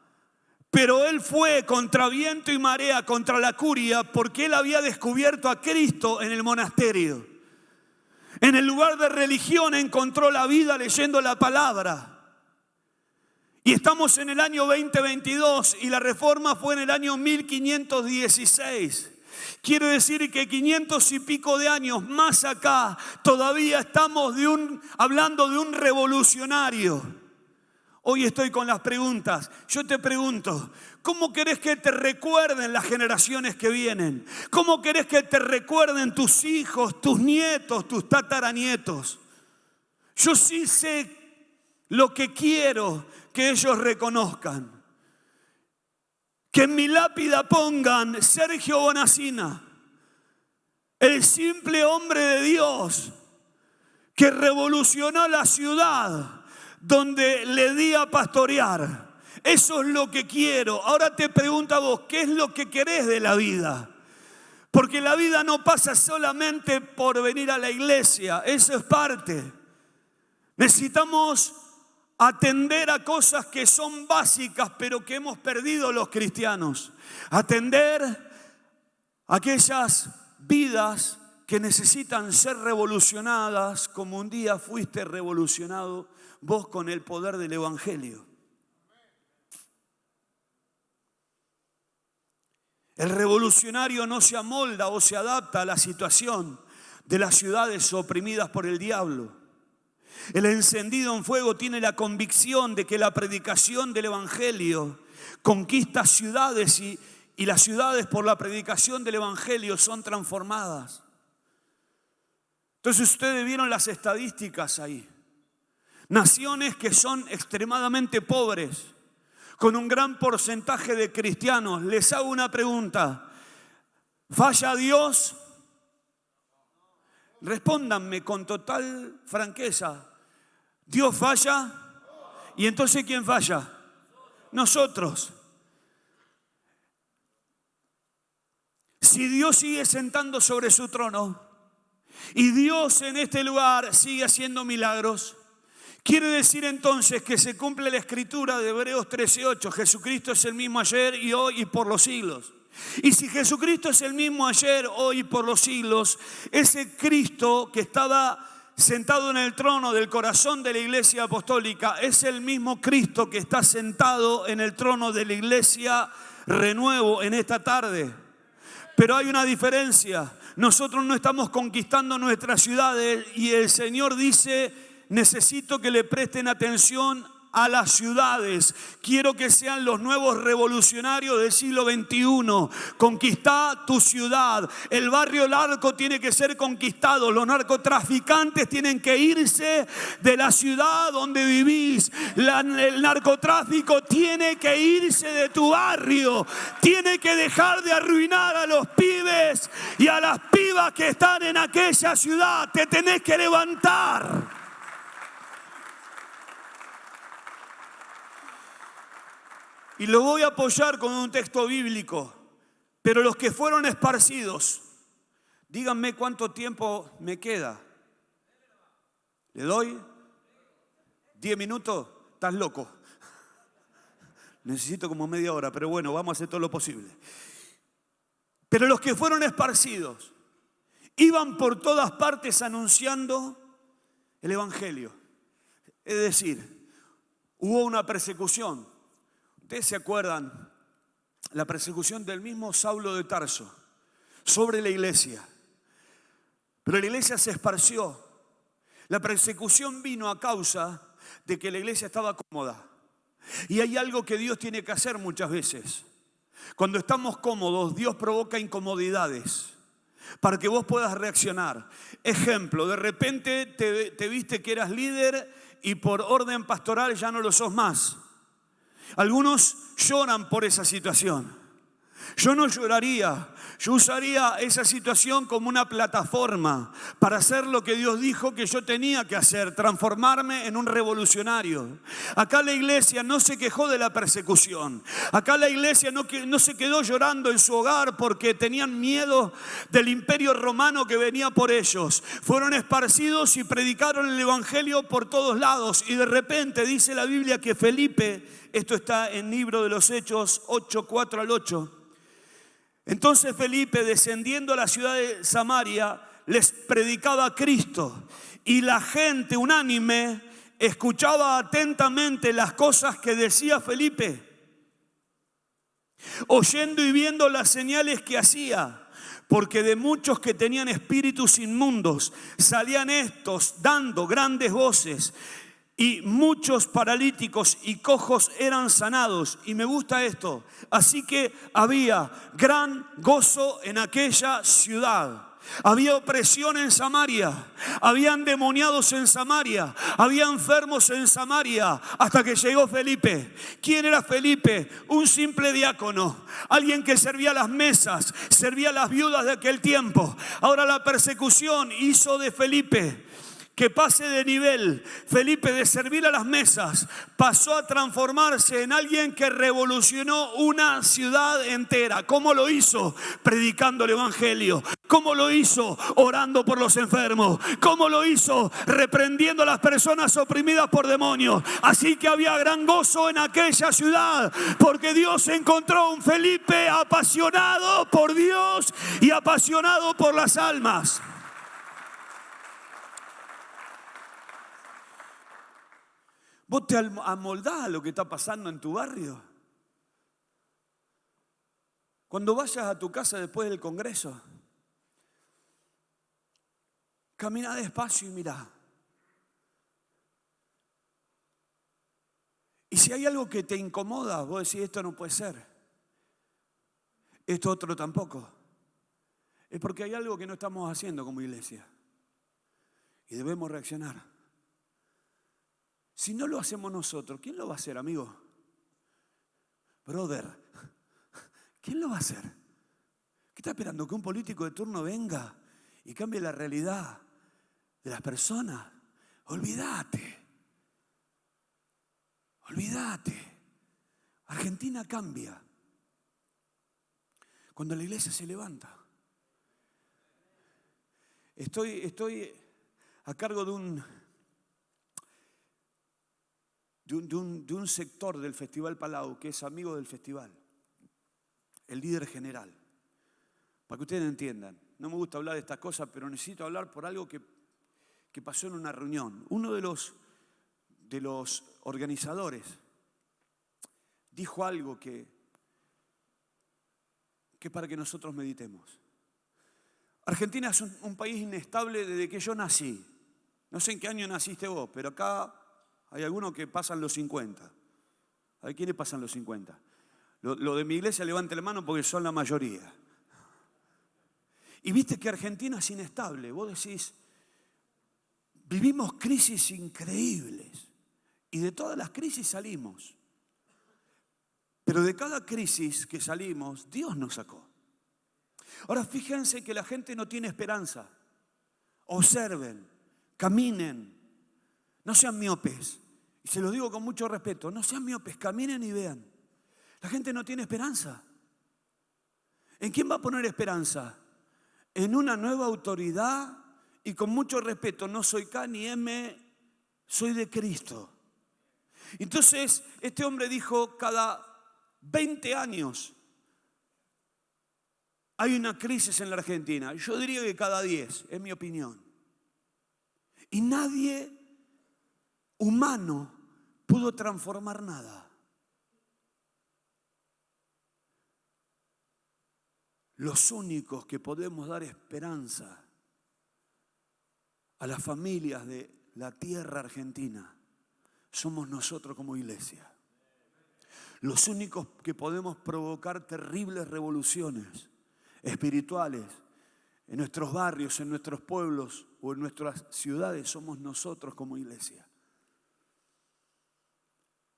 Pero él fue contra viento y marea, contra la curia, porque él había descubierto a Cristo en el monasterio. En el lugar de religión encontró la vida leyendo la palabra. Y estamos en el año 2022 y la reforma fue en el año 1516. Quiere decir que 500 y pico de años más acá todavía estamos hablando de un revolucionario. Hoy estoy con las preguntas. Yo te pregunto, ¿cómo querés que te recuerden las generaciones que vienen? ¿Cómo querés que te recuerden tus hijos, tus nietos, tus tataranietos? Yo sí sé lo que quiero que ellos reconozcan. Que en mi lápida pongan Sergio Bonacina, el simple hombre de Dios que revolucionó la ciudad donde le di a pastorear. Eso es lo que quiero. Ahora te pregunto a vos, ¿qué es lo que querés de la vida? Porque la vida no pasa solamente por venir a la iglesia, eso es parte. Necesitamos atender a cosas que son básicas, pero que hemos perdido los cristianos. Atender a aquellas vidas que necesitan ser revolucionadas, como un día fuiste revolucionado vos con el poder del evangelio. El revolucionario no se amolda o se adapta a la situación de las ciudades oprimidas por el diablo. El encendido en fuego tiene la convicción de que la predicación del evangelio conquista ciudades y las ciudades por la predicación del evangelio son transformadas. Entonces ustedes vieron las estadísticas ahí. Naciones que son extremadamente pobres, con un gran porcentaje de cristianos. Les hago una pregunta. ¿Falla Dios? Respóndanme con total franqueza. ¿Dios falla? ¿Y entonces quién falla? Nosotros. Si Dios sigue sentando sobre su trono y Dios en este lugar sigue haciendo milagros, quiere decir entonces que se cumple la escritura de Hebreos 13:8. Jesucristo es el mismo ayer y hoy y por los siglos. Y si Jesucristo es el mismo ayer, hoy y por los siglos, ese Cristo que estaba sentado en el trono del corazón de la iglesia apostólica es el mismo Cristo que está sentado en el trono de la iglesia Renuevo en esta tarde. Pero hay una diferencia. Nosotros no estamos conquistando nuestras ciudades y el Señor dice: necesito que le presten atención a las ciudades. Quiero que sean los nuevos revolucionarios del siglo XXI. Conquistá tu ciudad. El barrio narco tiene que ser conquistado. Los narcotraficantes tienen que irse de la ciudad donde vivís. El narcotráfico tiene que irse de tu barrio. Tiene que dejar de arruinar a los pibes y a las pibas que están en aquella ciudad. Te tenés que levantar. Y lo voy a apoyar con un texto bíblico. Pero los que fueron esparcidos, díganme cuánto tiempo me queda. ¿Le doy? ¿10 minutos? Estás loco. Necesito como media hora, pero bueno, vamos a hacer todo lo posible. Pero los que fueron esparcidos iban por todas partes anunciando el evangelio. Es decir, hubo una persecución. Ustedes se acuerdan la persecución del mismo Saulo de Tarso sobre la iglesia. Pero la iglesia se esparció. La persecución vino a causa de que la iglesia estaba cómoda. Y hay algo que Dios tiene que hacer muchas veces. Cuando estamos cómodos, Dios provoca incomodidades para que vos puedas reaccionar. Ejemplo, de repente te viste que eras líder y por orden pastoral ya no lo sos más. Algunos lloran por esa situación. Yo no lloraría. Yo usaría esa situación como una plataforma para hacer lo que Dios dijo que yo tenía que hacer, transformarme en un revolucionario. Acá la iglesia no se quejó de la persecución. Acá la iglesia no se quedó llorando en su hogar porque tenían miedo del imperio romano que venía por ellos. Fueron esparcidos y predicaron el evangelio por todos lados. Y de repente dice la Biblia que Felipe, esto está en Libro de los Hechos 8, 4 al 8. Entonces Felipe, descendiendo a la ciudad de Samaria, les predicaba a Cristo. Y la gente unánime escuchaba atentamente las cosas que decía Felipe, oyendo y viendo las señales que hacía. Porque de muchos que tenían espíritus inmundos salían estos dando grandes voces. Y muchos paralíticos y cojos eran sanados. Y me gusta esto. Así que había gran gozo en aquella ciudad. Había opresión en Samaria. Había endemoniados en Samaria. Había enfermos en Samaria. Hasta que llegó Felipe. ¿Quién era Felipe? Un simple diácono. Alguien que servía a las mesas. Servía a las viudas de aquel tiempo. Ahora la persecución hizo de Felipe que pase de nivel. Felipe, de servir a las mesas, pasó a transformarse en alguien que revolucionó una ciudad entera. ¿Cómo lo hizo? Predicando el evangelio. ¿Cómo lo hizo? Orando por los enfermos. ¿Cómo lo hizo? Reprendiendo a las personas oprimidas por demonios. Así que había gran gozo en aquella ciudad, porque Dios encontró un Felipe apasionado por Dios y apasionado por las almas. ¿Vos te amoldás a lo que está pasando en tu barrio? Cuando vayas a tu casa después del congreso, camina despacio y mirá. Y si hay algo que te incomoda, vos decís, esto no puede ser. Esto otro tampoco. Es porque hay algo que no estamos haciendo como iglesia. Y debemos reaccionar. Si no lo hacemos nosotros, ¿quién lo va a hacer, amigo? Brother, ¿quién lo va a hacer? ¿Qué está esperando? ¿Que un político de turno venga y cambie la realidad de las personas? Olvídate. Olvídate. Argentina cambia cuando la iglesia se levanta. Estoy a cargo de un sector del Festival Palau que es amigo del festival, el líder general. Para que ustedes entiendan, no me gusta hablar de estas cosas, pero necesito hablar por algo que pasó en una reunión. Uno de los organizadores dijo algo que para que nosotros meditemos. Argentina es un país inestable desde que yo nací. No sé en qué año naciste vos, pero acá Hay algunos que pasan los 50. ¿A ver quiénes pasan los 50? Lo de mi iglesia, levante la mano porque son la mayoría. Y viste que Argentina es inestable. Vos decís, vivimos crisis increíbles. Y de todas las crisis salimos. Pero de cada crisis que salimos, Dios nos sacó. Ahora fíjense que la gente no tiene esperanza. Observen, caminen, no sean miopes. Y se los digo con mucho respeto, no sean miopes, caminen y vean. La gente no tiene esperanza. ¿En quién va a poner esperanza? En una nueva autoridad, y con mucho respeto, no soy K ni M, soy de Cristo. Entonces, este hombre dijo, cada 20 años hay una crisis en la Argentina. Yo diría que cada 10, es mi opinión. Y nadie humano pudo transformar nada. Los únicos que podemos dar esperanza a las familias de la tierra argentina somos nosotros como iglesia. Los únicos que podemos provocar terribles revoluciones espirituales en nuestros barrios, en nuestros pueblos o en nuestras ciudades somos nosotros como iglesia.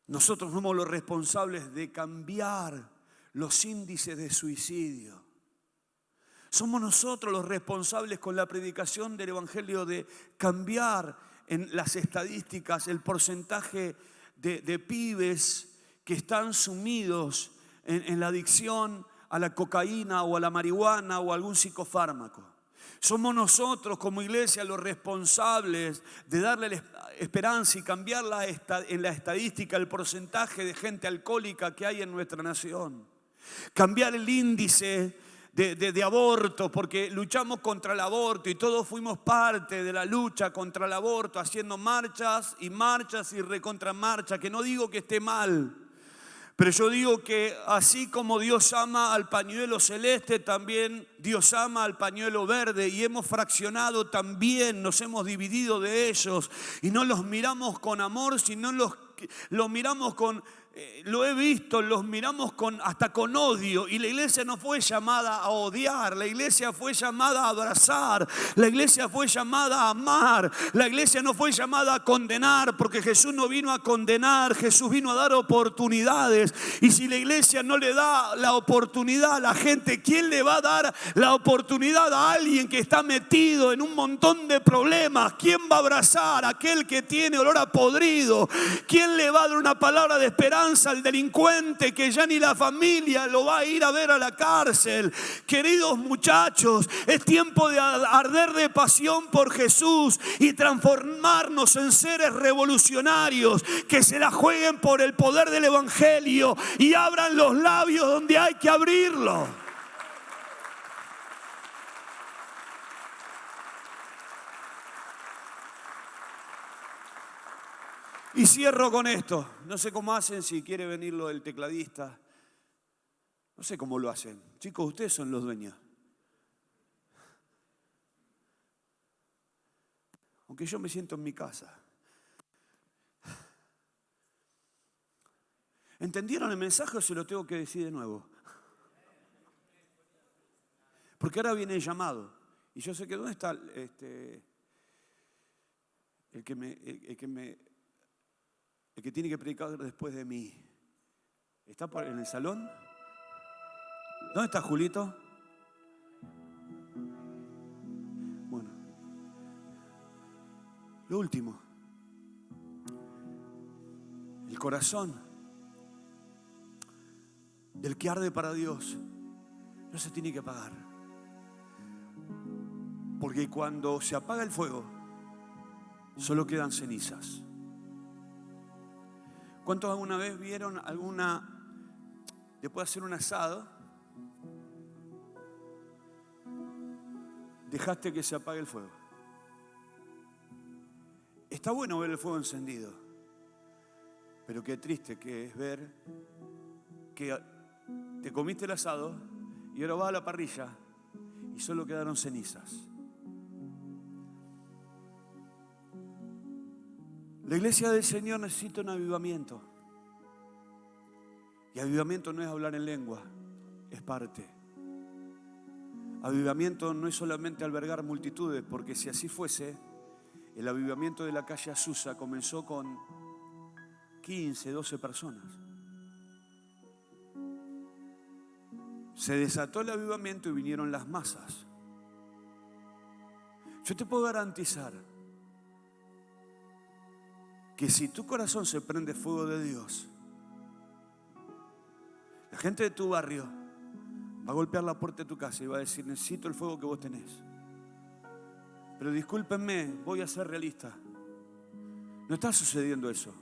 Nosotros somos los responsables de cambiar los índices de suicidio. Somos nosotros los responsables con la predicación del Evangelio de cambiar en las estadísticas el porcentaje de pibes que están sumidos en la adicción a la cocaína o a la marihuana o a algún psicofármaco. Somos nosotros como iglesia los responsables de darle esperanza y cambiar en la estadística el porcentaje de gente alcohólica que hay en nuestra nación. Cambiar el índice de aborto, porque luchamos contra el aborto y todos fuimos parte de la lucha contra el aborto, haciendo marchas y recontramarchas, que no digo que esté mal. Pero yo digo que así como Dios ama al pañuelo celeste, también Dios ama al pañuelo verde, y hemos fraccionado también, nos hemos dividido de ellos y no los miramos con amor, sino los miramos con, lo he visto, los miramos hasta con odio. Y la iglesia no fue llamada a odiar, la iglesia fue llamada a abrazar, la iglesia fue llamada a amar, la iglesia no fue llamada a condenar, porque Jesús no vino a condenar, Jesús vino a dar oportunidades. Y si la iglesia no le da la oportunidad a la gente, ¿quién le va a dar la oportunidad a alguien que está metido en un montón de problemas? ¿Quién va a abrazar a aquel que tiene olor a podrido? ¿Quién le va a dar una palabra de esperanza al delincuente que ya ni la familia lo va a ir a ver a la cárcel? Queridos muchachos, es tiempo de arder de pasión por Jesús y transformarnos en seres revolucionarios que se la jueguen por el poder del Evangelio y abran los labios donde hay que abrirlo. Y cierro con esto. No sé cómo hacen, si quiere venirlo el tecladista. No sé cómo lo hacen. Chicos, ustedes son los dueños. Aunque yo me siento en mi casa. ¿Entendieron el mensaje o se lo tengo que decir de nuevo? Porque ahora viene el llamado. Y yo sé que ¿dónde está el que tiene que predicar después de mí? ¿Está en el salón? ¿Dónde está Julito? Bueno, lo último. El corazón del que arde para Dios no se tiene que apagar. Porque cuando se apaga el fuego, solo quedan cenizas. ¿Cuántos alguna vez vieron después de hacer un asado, dejaste que se apague el fuego? Está bueno ver el fuego encendido, pero qué triste que es ver que te comiste el asado y ahora vas a la parrilla y solo quedaron cenizas. La iglesia del Señor necesita un avivamiento. Y avivamiento no es hablar en lengua, es parte. Avivamiento no es solamente albergar multitudes, porque si así fuese, el avivamiento de la calle Azusa comenzó con 15, 12 personas. Se desató el avivamiento y vinieron las masas. Yo te puedo garantizar que si tu corazón se prende fuego de Dios, la gente de tu barrio va a golpear la puerta de tu casa y va a decir: necesito el fuego que vos tenés. Pero discúlpenme, voy a ser realista. No está sucediendo eso.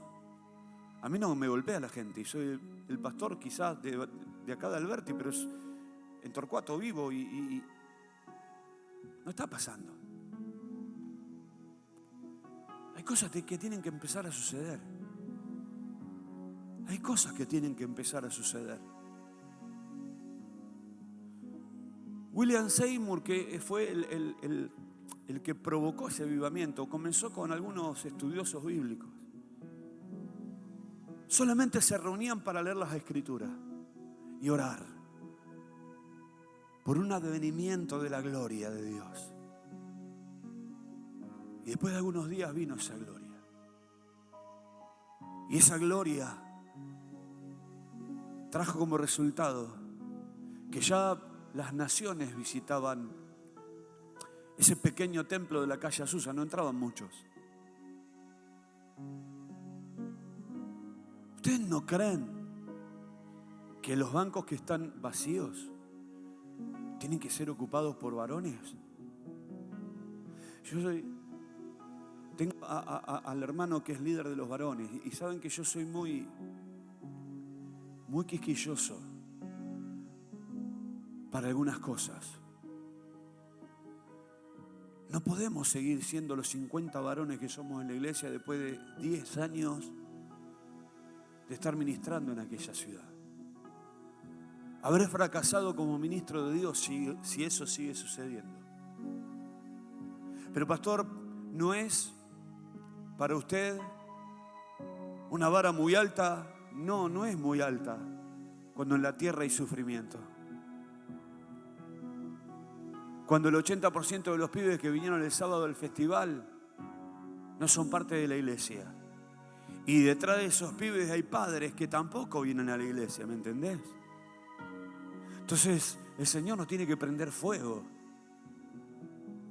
A mí no me golpea la gente y soy el pastor quizás de acá de Alberti, pero es en Torcuato vivo y no está pasando. Hay cosas que tienen que empezar a suceder. Hay cosas que tienen que empezar a suceder. William Seymour, que fue el que provocó ese avivamiento, comenzó con algunos estudiosos bíblicos. Solamente se reunían para leer las Escrituras y orar por un advenimiento de la gloria de Dios. Y después de algunos días vino esa gloria. Y esa gloria trajo como resultado que ya las naciones visitaban ese pequeño templo de la calle Azusa. No entraban muchos. ¿Ustedes no creen que los bancos que están vacíos tienen que ser ocupados por varones? Tengo al hermano que es líder de los varones y saben que yo soy muy quisquilloso para algunas cosas. No podemos seguir siendo los 50 varones que somos en la iglesia después de 10 años de estar ministrando en aquella ciudad. Habré fracasado como ministro de Dios si eso sigue sucediendo. Pero pastor, ¿no es para usted una vara muy alta? No, no es muy alta cuando en la tierra hay sufrimiento. Cuando el 80% de los pibes que vinieron el sábado al festival no son parte de la iglesia. Y detrás de esos pibes hay padres que tampoco vienen a la iglesia, ¿me entendés? Entonces el Señor nos tiene que prender fuego.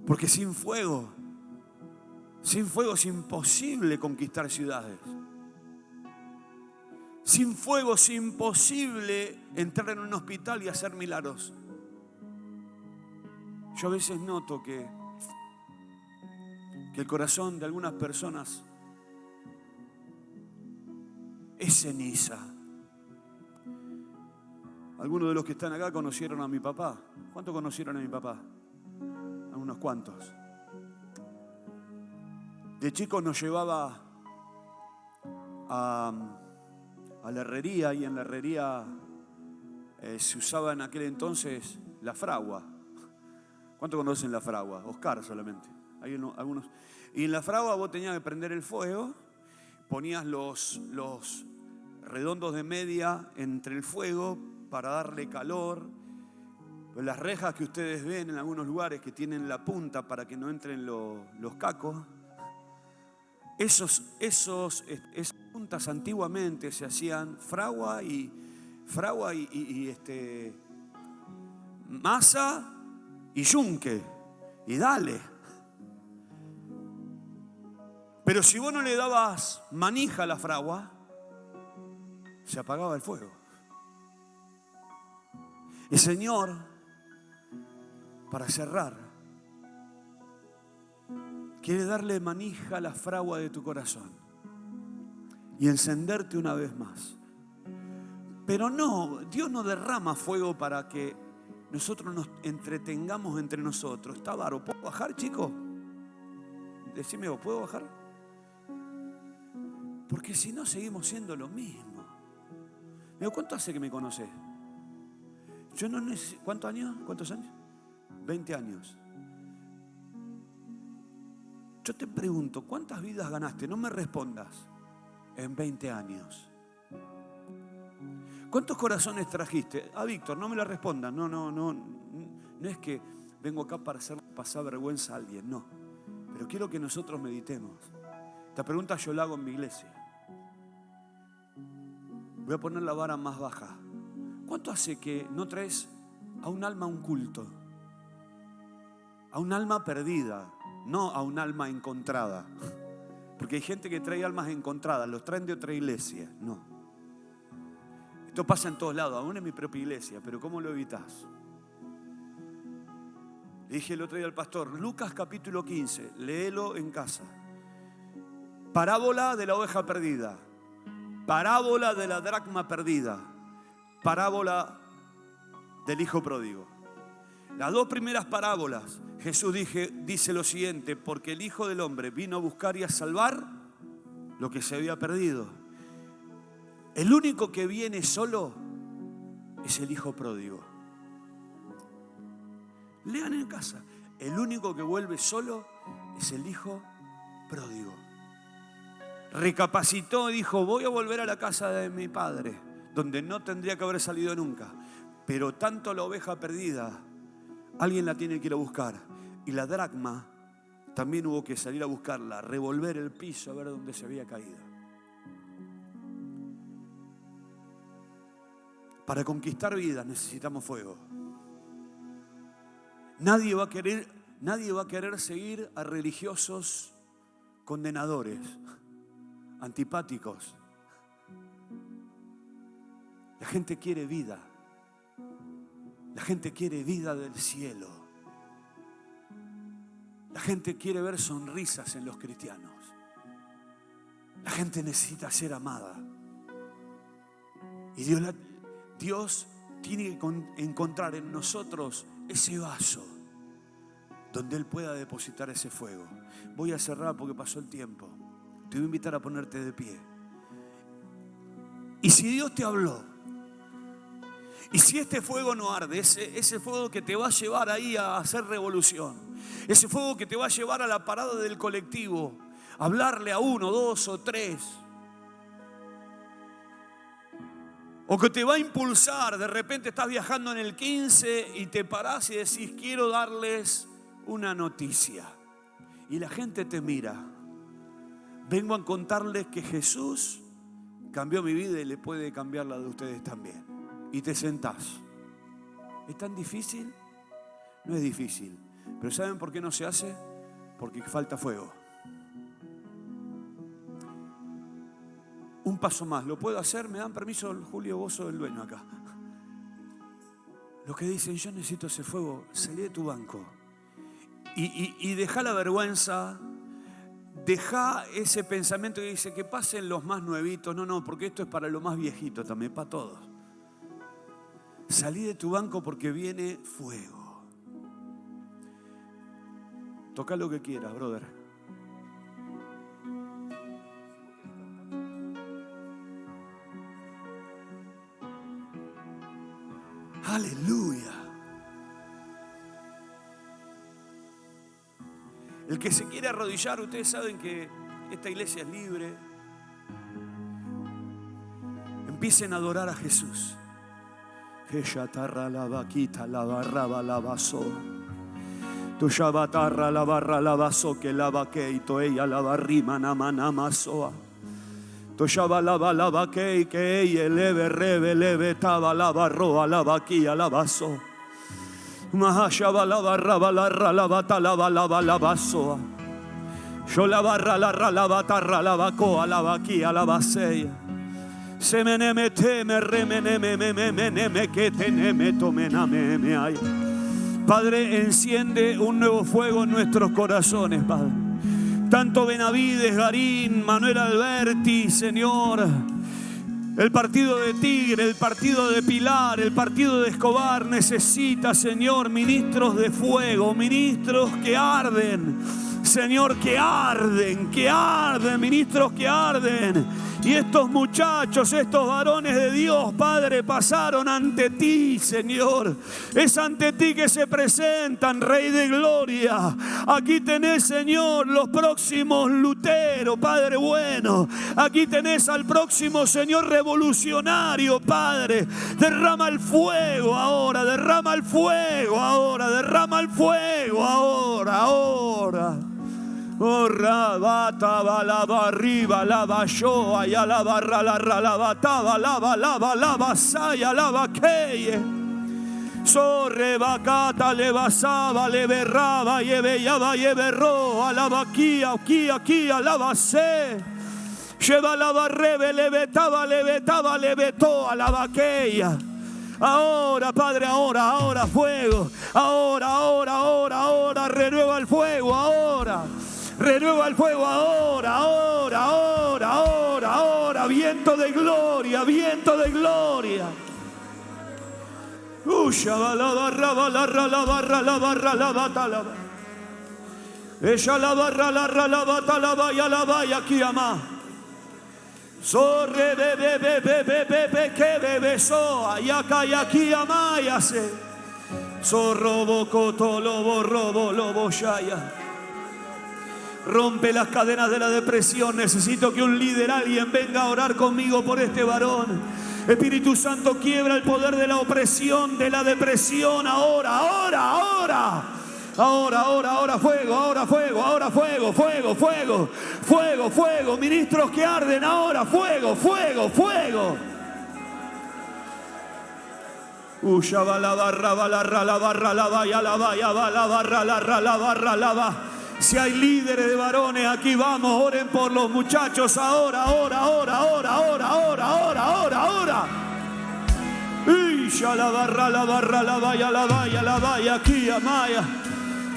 Porque sin fuego es imposible conquistar ciudades. Sin fuego es imposible entrar en un hospital y hacer milagros. Yo a veces noto que el corazón de algunas personas es ceniza. Algunos de los que están acá conocieron a mi papá. ¿Cuántos conocieron a mi papá? Unos cuantos. De chicos nos llevaba a la herrería y en la herrería se usaba en aquel entonces la fragua. ¿Cuántos conocen la fragua? Oscar solamente. Hay algunos. Y en la fragua vos tenías que prender el fuego, ponías los redondos de media entre el fuego para darle calor. Las rejas que ustedes ven en algunos lugares que tienen la punta para que no entren los cacos, esas puntas antiguamente se hacían fragua y masa y yunque, y dale. Pero si vos no le dabas manija a la fragua, se apagaba el fuego. El Señor, para cerrar, quiere darle manija a la fragua de tu corazón y encenderte una vez más. Pero no, Dios no derrama fuego para que nosotros nos entretengamos entre nosotros. Está varo. ¿Puedo bajar, chicos? Decime vos, ¿puedo bajar? Porque si no seguimos siendo lo mismo. Mira, ¿cuánto hace que me conoces? Yo no necesito. ¿Cuántos años? 20 años. Yo te pregunto, ¿cuántas vidas ganaste? No me respondas. En 20 años. ¿Cuántos corazones trajiste? Víctor, no me la respondas. No es que vengo acá para hacer pasar vergüenza a alguien, no. Pero quiero que nosotros meditemos. Esta pregunta yo la hago en mi iglesia. Voy a poner la vara más baja. ¿Cuánto hace que no traes a un alma a un culto? A un alma perdida, no a un alma encontrada. Porque hay gente que trae almas encontradas, los traen de otra iglesia. No. Esto pasa en todos lados, aún en mi propia iglesia, pero ¿cómo lo evitas? Le dije el otro día al pastor, Lucas capítulo 15, léelo en casa. Parábola de la oveja perdida, parábola de la dracma perdida, parábola del hijo pródigo. Las dos primeras parábolas, Jesús dice lo siguiente, porque el Hijo del Hombre vino a buscar y a salvar lo que se había perdido. El único que viene solo es el hijo pródigo. Lean en casa, el único que vuelve solo es el hijo pródigo. Recapacitó y dijo, voy a volver a la casa de mi padre, donde no tendría que haber salido nunca. Pero tanto la oveja perdida, alguien la tiene que ir a buscar. Y la dracma también hubo que salir a buscarla, revolver el piso a ver dónde se había caído. Para conquistar vidas necesitamos fuego. Nadie va a querer seguir a religiosos condenadores, antipáticos. La gente quiere vida. La gente quiere vida del cielo. La gente quiere ver sonrisas en los cristianos. La gente necesita ser amada. Y Dios tiene que encontrar en nosotros ese vaso donde Él pueda depositar ese fuego. Voy a cerrar porque pasó el tiempo. Te voy a invitar a ponerte de pie. Y si Dios te habló, y si este fuego no arde, ese fuego que te va a llevar ahí a hacer revolución, ese fuego que te va a llevar a la parada del colectivo, a hablarle a 1, 2 o 3, o que te va a impulsar, de repente estás viajando en el 15 y te parás y decís, quiero darles una noticia. Y la gente te mira. Vengo a contarles que Jesús cambió mi vida y le puede cambiar la de ustedes también. Y te sentás. ¿Es tan difícil? No es difícil. Pero ¿saben por qué no se hace? Porque falta fuego. Un paso más. ¿Lo puedo hacer? ¿Me dan permiso, Julio? Vos sos el dueño acá. Los que dicen, yo necesito ese fuego, salí de tu banco. Y deja la vergüenza. Deja ese pensamiento que dice que pasen los más nuevitos. No, porque esto es para los más viejitos también, para todos. Salí de tu banco porque viene fuego. Toca lo que quieras, brother. Aleluya. El que se quiere arrodillar, ustedes saben que esta iglesia es libre. Empiecen a adorar a Jesús. Ella tarra la vaquita, la barraba la vaso. Tuya batarra la barra la vaso que la vaqueito ella la barrima nama soa. Tuya balaba la vaquei que ella leve rebe leve taba la barroa la vaquilla la vaso. Mahashaba la barra la bata la balaba la vasoa. Yo la barra la ra batarra la vacoa la vaquilla la vaseia. Se meneme teme remeneme meneme que teneme tomename me hay. Padre, enciende un nuevo fuego en nuestros corazones, Padre. Tanto Benavides, Garín, Manuel Alberti, Señor, el partido de Tigre, el partido de Pilar, el partido de Escobar necesita, Señor, ministros de fuego, ministros que arden, Señor, que arden, ministros que arden. Y estos muchachos, estos varones de Dios, Padre, pasaron ante ti, Señor. Es ante ti que se presentan, Rey de Gloria. Aquí tenés, Señor, los próximos Lutero, Padre bueno. Aquí tenés al próximo, Señor, revolucionario, Padre. Derrama el fuego ahora, derrama el fuego ahora, derrama el fuego ahora, ahora. Oh, rabata, lava arriba, lava yo, allá lava, lava, taba, lava, saya, lava, keye. Sorre, bacata, le basaba, le berraba, yaba, yeberro, alaba, aquí, alaba, se. Lleva lava, rebe, le betaba, le betó, alaba, aquella. Ahora, Padre, ahora, fuego. Ahora, renueva el fuego, ahora. Renueva el fuego ahora. Viento de gloria, viento de gloria. La barra, la bata. Ella la barra, la bata, la vaya, aquí ama. Sorre, bebe, que bebe, so, ayaka, aquí ama, ya se. Sorrobo, coto, lobo, shaya. Rompe las cadenas de la depresión. Necesito que un líder, alguien venga a orar conmigo por este varón. Espíritu Santo, quiebra el poder de la opresión, de la depresión. Ahora, fuego. Ministros que arden ahora, fuego. Ushaba la barra. Si hay líderes de varones, aquí vamos, oren por los muchachos ahora. Isha la barra, la vaya, aquí amaya.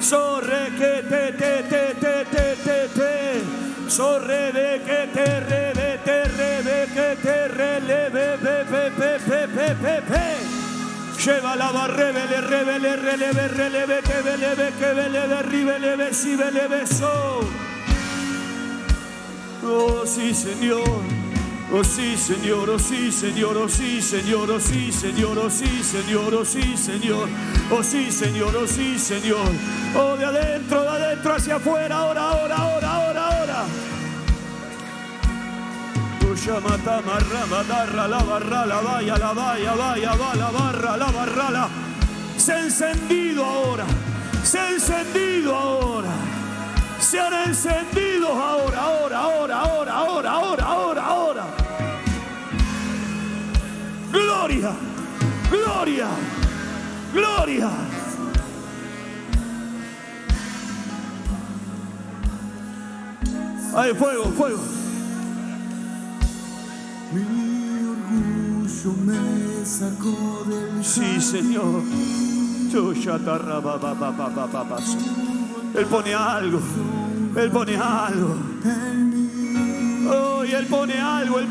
Sorre que te. Sorre de que te rebe, que te releve. Lleva la barrebe, releve, que veleve, si veleve, so. Oh sí, Señor. Oh sí, Señor. Oh, de adentro hacia afuera, ahora. Mata, marra, la barra, la vaya, va, la barra. Se ha encendido ahora. Sean encendidos ahora. Gloria. Hay fuego. Mi orgullo me sacó del sí, Señor. Él pone algo. Oh, y Él pone algo. Él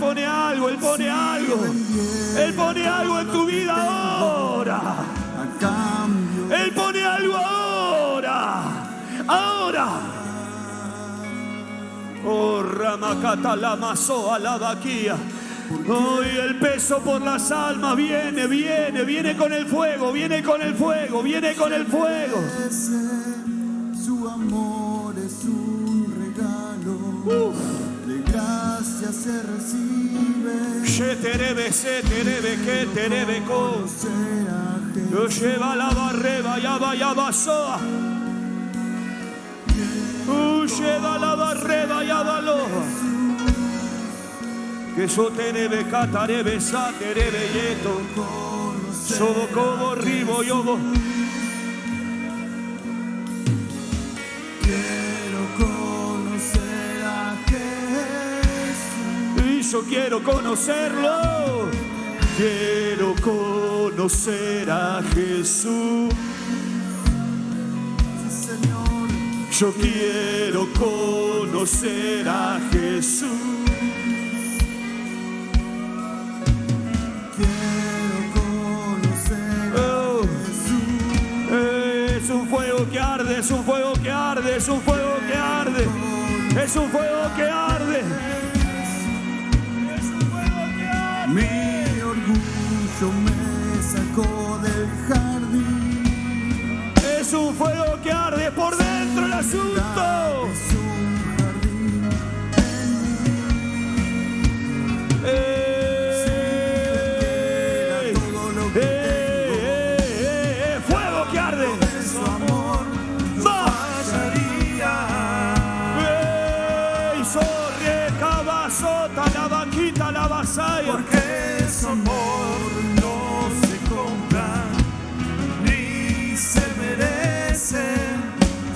pone algo en tu vida ahora. Él pone algo ahora. Oh, Ramakata la masoa la vaquía. Hoy el peso por las almas viene con el fuego. Su amor es un regalo. De gracia se recibe. Que terebe con. Yo lleva la barreba, ya va soa. Lleva la barreba, ya va loa. Que so terebe catarebe sa terebe yeto. Sobo como ribo yobo. Quiero conocer a Jesús. Y yo quiero conocerlo. Quiero conocer a Jesús. Sí, Señor. Yo quiero conocer a Jesús. Quiero conocer a Jesús. Es un fuego que arde, es un fuego que arde, es un fuego que arde. Es un fuego que arde. Mi orgullo me sacó del jardín. Es un fuego que arde por dentro el asunto. Es un jardín en mí. Era todo lo que tengo. Fuego que arde. De su amor no fallaría. Sorre, cabazota, la vaquita, la vasalla. Porque su amor no se compra ni se merece.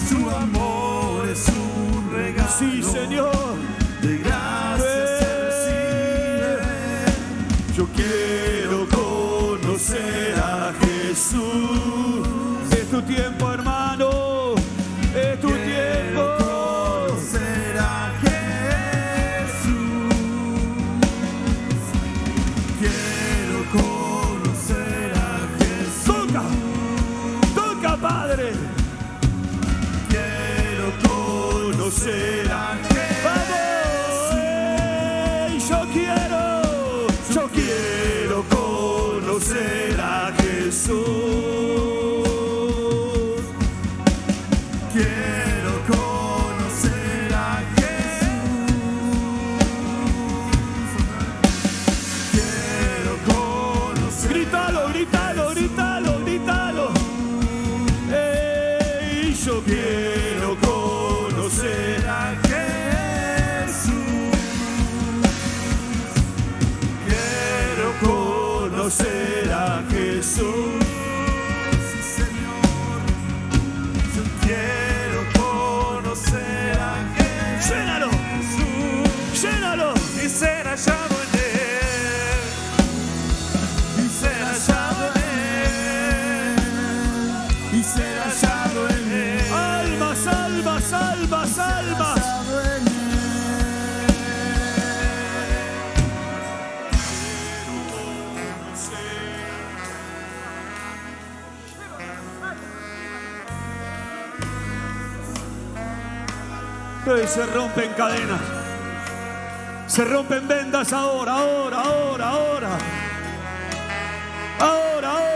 Su amor es un regalo. Sí, Señor. De gracia se recibe. Yo quiero conocer a Jesús. Es tu tiempo, hermano. Es tu tiempo. Conocer a Jesús. Quiero conocer a Jesús. Toca, toca, Padre. Quiero conocer a Jesús. ¡Vamos! Yo quiero conocer a Jesús. Quiero conocer a Jesús. Quiero conocer. Grítalo, grítalo, grítalo, grítalo. ¡Ey! Yo quiero conocer a Jesús. Quiero conocer a Jesús. Sí, Señor. Yo quiero conocer a Jesús. ¡Llénalo! ¡Llénalo! Y ser hallado en Él. Y ser hallado en Él. Y ser hallado en Él. ¡Almas, almas, almas, almas! Hallado en Él. Que se rompen cadenas. Se rompen vendas ahora, ahora, ahora, ahora. Ahora, ahora.